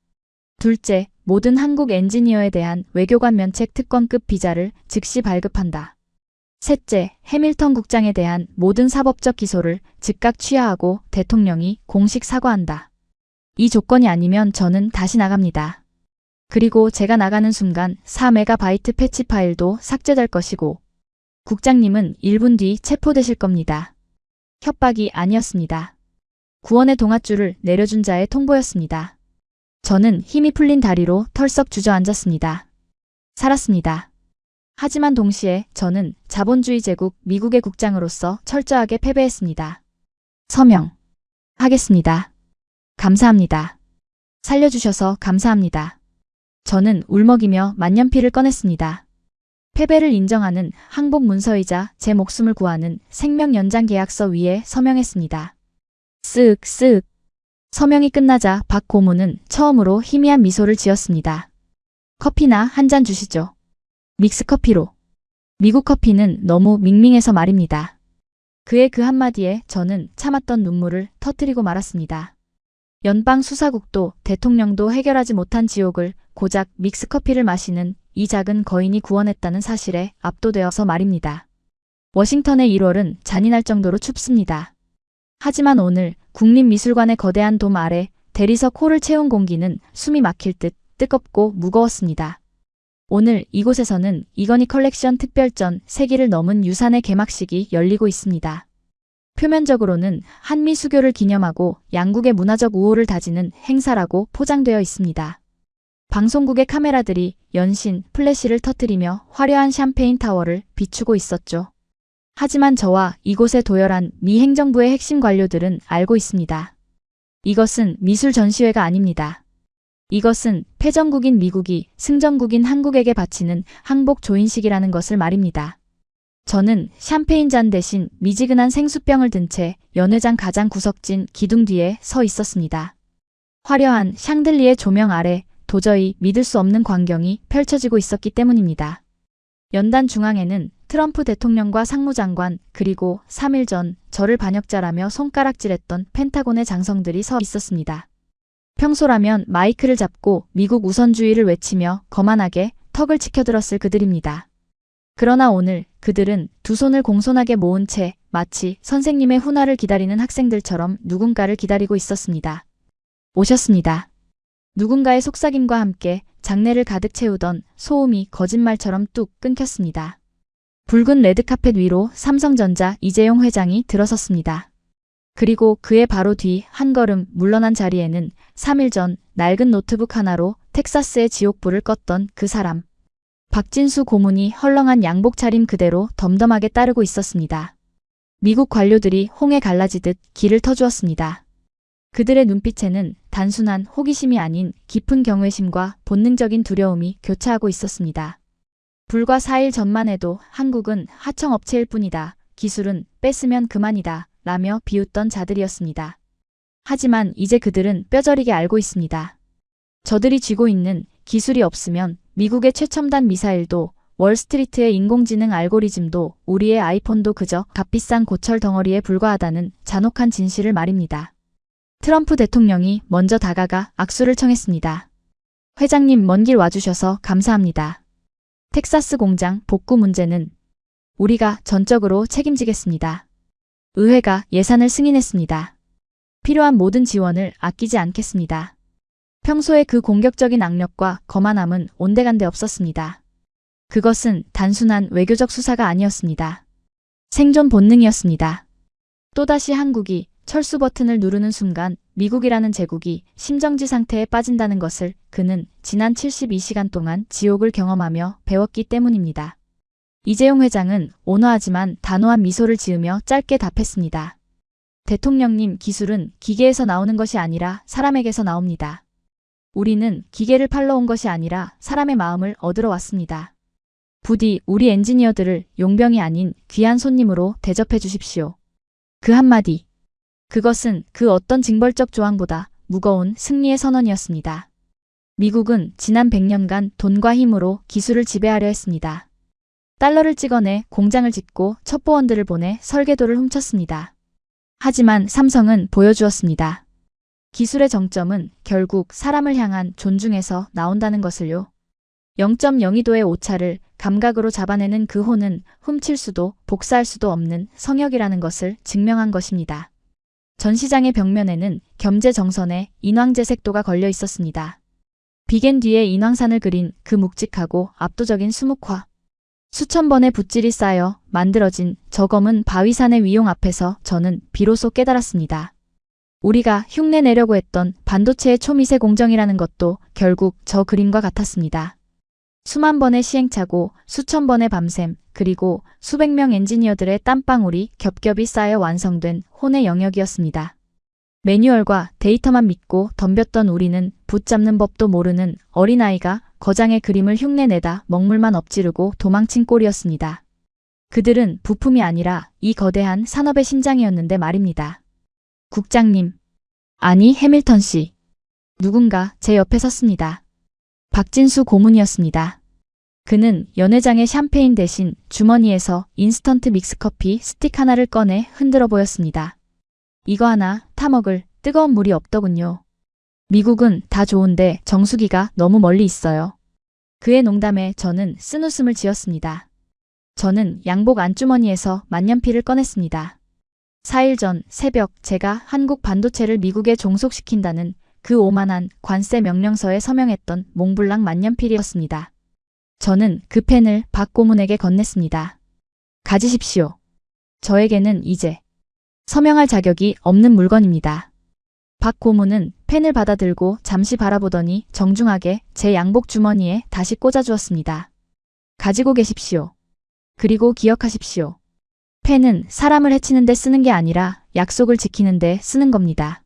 둘째, 모든 한국 엔지니어에 대한 외교관 면책 특권급 비자를 즉시 발급한다. 셋째, 해밀턴 국장에 대한 모든 사법적 기소를 즉각 취하하고 대통령이 공식 사과한다. 이 조건이 아니면 저는 다시 나갑니다. 그리고 제가 나가는 순간 4MB 패치 파일도 삭제될 것이고 국장님은 1분 뒤 체포되실 겁니다. 협박이 아니었습니다. 구원의 동아줄을 내려준 자의 통보였습니다. 저는 힘이 풀린 다리로 털썩 주저앉았습니다. 살았습니다. 하지만 동시에 저는 자본주의 제국 미국의 국장으로서 철저하게 패배했습니다. 서명하겠습니다. 감사합니다. 살려주셔서 감사합니다. 저는 울먹이며 만년필을 꺼냈습니다. 패배를 인정하는 항복 문서이자 제 목숨을 구하는 생명 연장 계약서 위에 서명했습니다. 쓱쓱. 서명이 끝나자 박 고문은 처음으로 희미한 미소를 지었습니다. 커피나 한 잔 주시죠. 믹스커피로. 미국 커피는 너무 밍밍해서 말입니다. 그의 그 한마디에 저는 참았던 눈물을 터뜨리고 말았습니다. 연방수사국도 대통령도 해결하지 못한 지옥을 고작 믹스커피를 마시는 이 작은 거인이 구원했다는 사실에 압도되어서 말입니다. 워싱턴의 1월은 잔인할 정도로 춥습니다. 하지만 오늘 국립미술관의 거대한 돔 아래 대리석 홀을 채운 공기는 숨이 막힐 듯 뜨겁고 무거웠습니다. 오늘 이곳에서는 이건희 컬렉션 특별전 세기를 넘은 유산의 개막식이 열리고 있습니다. 표면적으로는 한미 수교를 기념하고 양국의 문화적 우호를 다지는 행사라고 포장되어 있습니다. 방송국의 카메라들이 연신 플래시를 터뜨리며 화려한 샴페인 타워를 비추고 있었죠. 하지만 저와 이곳에 도열한 미 행정부의 핵심 관료들은 알고 있습니다. 이것은 미술 전시회가 아닙니다. 이것은 패전국인 미국이 승전국인 한국에게 바치는 항복 조인식이라는 것을 말입니다. 저는 샴페인 잔 대신 미지근한 생수병을 든 채 연회장 가장 구석진 기둥 뒤에 서 있었습니다. 화려한 샹들리에 조명 아래 도저히 믿을 수 없는 광경이 펼쳐지고 있었기 때문입니다. 연단 중앙에는 트럼프 대통령과 상무장관 그리고 3일 전 저를 반역자라며 손가락질했던 펜타곤의 장성들이 서 있었습니다. 평소라면 마이크를 잡고 미국 우선주의를 외치며 거만하게 턱을 치켜들었을 그들입니다. 그러나 오늘 그들은 두 손을 공손하게 모은 채 마치 선생님의 훈화를 기다리는 학생들처럼 누군가를 기다리고 있었습니다. 오셨습니다. 누군가의 속삭임과 함께 장내를 가득 채우던 소음이 거짓말처럼 뚝 끊겼습니다. 붉은 레드카펫 위로 삼성전자 이재용 회장이 들어섰습니다. 그리고 그의 바로 뒤 한 걸음 물러난 자리에는 3일 전 낡은 노트북 하나로 텍사스의 지옥불을 껐던 그 사람. 박진수 고문이 헐렁한 양복 차림 그대로 덤덤하게 따르고 있었습니다. 미국 관료들이 홍해 갈라지듯 길을 터주었습니다. 그들의 눈빛에는 단순한 호기심이 아닌 깊은 경외심과 본능적인 두려움이 교차하고 있었습니다. 불과 4일 전만 해도 한국은 하청업체일 뿐이다. 기술은 뺐으면 그만이다. 라며 비웃던 자들이었습니다. 하지만 이제 그들은 뼈저리게 알고 있습니다. 저들이 쥐고 있는 기술이 없으면 미국의 최첨단 미사일도 월스트리트의 인공지능 알고리즘도 우리의 아이폰도 그저 값비싼 고철 덩어리에 불과하다는 잔혹한 진실을 말입니다. 트럼프 대통령이 먼저 다가가 악수를 청했습니다. 회장님 먼 길 와주셔서 감사합니다. 텍사스 공장 복구 문제는 우리가 전적으로 책임지겠습니다. 의회가 예산을 승인했습니다. 필요한 모든 지원을 아끼지 않겠습니다. 평소의 그 공격적인 악력과 거만함은 온데간데 없었습니다. 그것은 단순한 외교적 수사가 아니었습니다. 생존 본능이었습니다. 또다시 한국이 철수 버튼을 누르는 순간 미국이라는 제국이 심정지 상태에 빠진다는 것을 그는 지난 72시간 동안 지옥을 경험하며 배웠기 때문입니다. 이재용 회장은 온화하지만 단호한 미소를 지으며 짧게 답했습니다. 대통령님, 기술은 기계에서 나오는 것이 아니라 사람에게서 나옵니다. 우리는 기계를 팔러 온 것이 아니라 사람의 마음을 얻으러 왔습니다. 부디 우리 엔지니어들을 용병이 아닌 귀한 손님으로 대접해 주십시오. 그 한마디. 그것은 그 어떤 징벌적 조항보다 무거운 승리의 선언이었습니다. 미국은 지난 100년간 돈과 힘으로 기술을 지배하려 했습니다. 달러를 찍어내 공장을 짓고 첩보원들을 보내 설계도를 훔쳤습니다. 하지만 삼성은 보여주었습니다. 기술의 정점은 결국 사람을 향한 존중에서 나온다는 것을요. 0.02도의 오차를 감각으로 잡아내는 그 호는 훔칠 수도 복사할 수도 없는 성역이라는 것을 증명한 것입니다. 전시장의 벽면에는 겸재정선의 인왕제색도가 걸려 있었습니다. 비겐 뒤에 인왕산을 그린 그 묵직하고 압도적인 수묵화. 수천 번의 붓질이 쌓여 만들어진 저 검은 바위산의 위용 앞에서 저는 비로소 깨달았습니다. 우리가 흉내내려고 했던 반도체의 초미세 공정이라는 것도 결국 저 그림과 같았습니다. 수만 번의 시행착오, 수천 번의 밤샘, 그리고 수백 명 엔지니어들의 땀방울이 겹겹이 쌓여 완성된 혼의 영역이었습니다. 매뉴얼과 데이터만 믿고 덤볐던 우리는 붙잡는 법도 모르는 어린아이가 거장의 그림을 흉내내다 먹물만 엎지르고 도망친 꼴이었습니다. 그들은 부품이 아니라 이 거대한 산업의 심장이었는데 말입니다. 국장님. 아니, 해밀턴 씨. 누군가 제 옆에 섰습니다. 박진수 고문이었습니다. 그는 연회장의 샴페인 대신 주머니에서 인스턴트 믹스커피 스틱 하나를 꺼내 흔들어 보였습니다. 이거 하나 타먹을 뜨거운 물이 없더군요. 미국은 다 좋은데 정수기가 너무 멀리 있어요. 그의 농담에 저는 쓴웃음을 지었습니다. 저는 양복 안주머니에서 만년필을 꺼냈습니다. 4일 전 새벽 제가 한국 반도체를 미국에 종속시킨다는 그 오만한 관세 명령서에 서명했던 몽블랑 만년필이었습니다. 저는 그 펜을 박 고문에게 건넸습니다. 가지십시오. 저에게는 이제 서명할 자격이 없는 물건입니다. 박 고문은 펜을 받아들고 잠시 바라보더니 정중하게 제 양복 주머니에 다시 꽂아주었습니다. 가지고 계십시오. 그리고 기억하십시오. 펜은 사람을 해치는 데 쓰는 게 아니라 약속을 지키는 데 쓰는 겁니다.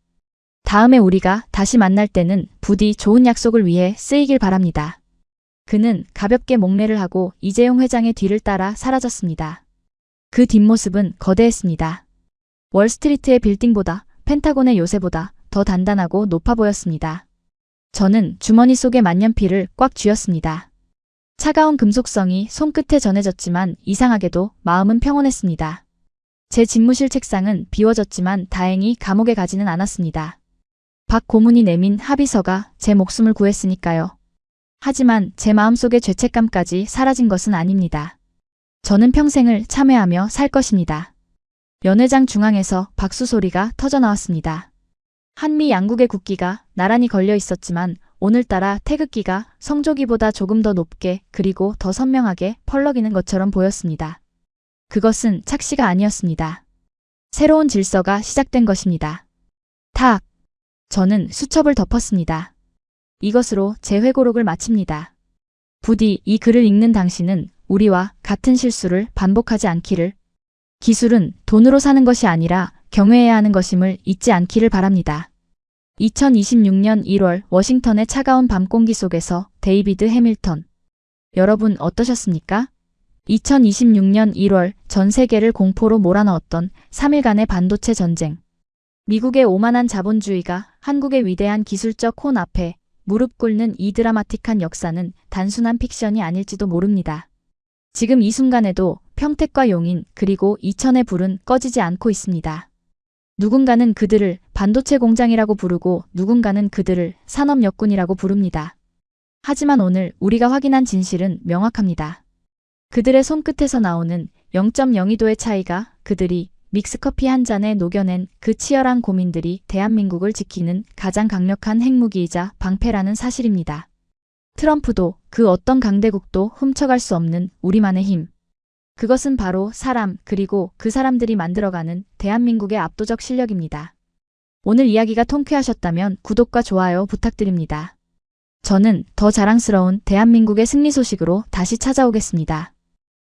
다음에 우리가 다시 만날 때는 부디 좋은 약속을 위해 쓰이길 바랍니다. 그는 가볍게 목례를 하고 이재용 회장의 뒤를 따라 사라졌습니다. 그 뒷모습은 거대했습니다. 월스트리트의 빌딩보다 펜타곤의 요새보다 더 단단하고 높아 보였습니다. 저는 주머니 속의 만년필을 꽉 쥐었습니다. 차가운 금속성이 손끝에 전해졌지만 이상하게도 마음은 평온했습니다. 제 집무실 책상은 비워졌지만 다행히 감옥에 가지는 않았습니다. 박 고문이 내민 합의서가 제 목숨을 구했으니까요. 하지만 제 마음속의 죄책감까지 사라진 것은 아닙니다. 저는 평생을 참회하며 살 것입니다. 연회장 중앙에서 박수 소리가 터져나왔습니다. 한미 양국의 국기가 나란히 걸려 있었지만 오늘따라 태극기가 성조기보다 조금 더 높게 그리고 더 선명하게 펄럭이는 것처럼 보였습니다. 그것은 착시가 아니었습니다. 새로운 질서가 시작된 것입니다. 탁! 저는 수첩을 덮었습니다. 이것으로 제 회고록을 마칩니다. 부디 이 글을 읽는 당신은 우리와 같은 실수를 반복하지 않기를, 기술은 돈으로 사는 것이 아니라 경외해야 하는 것임을 잊지 않기를 바랍니다. 2026년 1월 워싱턴의 차가운 밤 공기 속에서 데이비드 해밀턴. 여러분 어떠셨습니까? 2026년 1월 전 세계를 공포로 몰아넣었던 3일간의 반도체 전쟁. 미국의 오만한 자본주의가 한국의 위대한 기술적 혼 앞에 무릎 꿇는 이 드라마틱한 역사는 단순한 픽션이 아닐지도 모릅니다. 지금 이 순간에도 평택과 용인 그리고 이천의 불은 꺼지지 않고 있습니다. 누군가는 그들을 반도체 공장이라고 부르고 누군가는 그들을 산업역군이라고 부릅니다. 하지만 오늘 우리가 확인한 진실은 명확합니다. 그들의 손끝에서 나오는 0.02도의 차이가 그들이 믹스커피 한 잔에 녹여낸 그 치열한 고민들이 대한민국을 지키는 가장 강력한 핵무기이자 방패라는 사실입니다. 트럼프도 그 어떤 강대국도 훔쳐갈 수 없는 우리만의 힘. 그것은 바로 사람 그리고 그 사람들이 만들어가는 대한민국의 압도적 실력입니다. 오늘 이야기가 통쾌하셨다면 구독과 좋아요 부탁드립니다. 저는 더 자랑스러운 대한민국의 승리 소식으로 다시 찾아오겠습니다.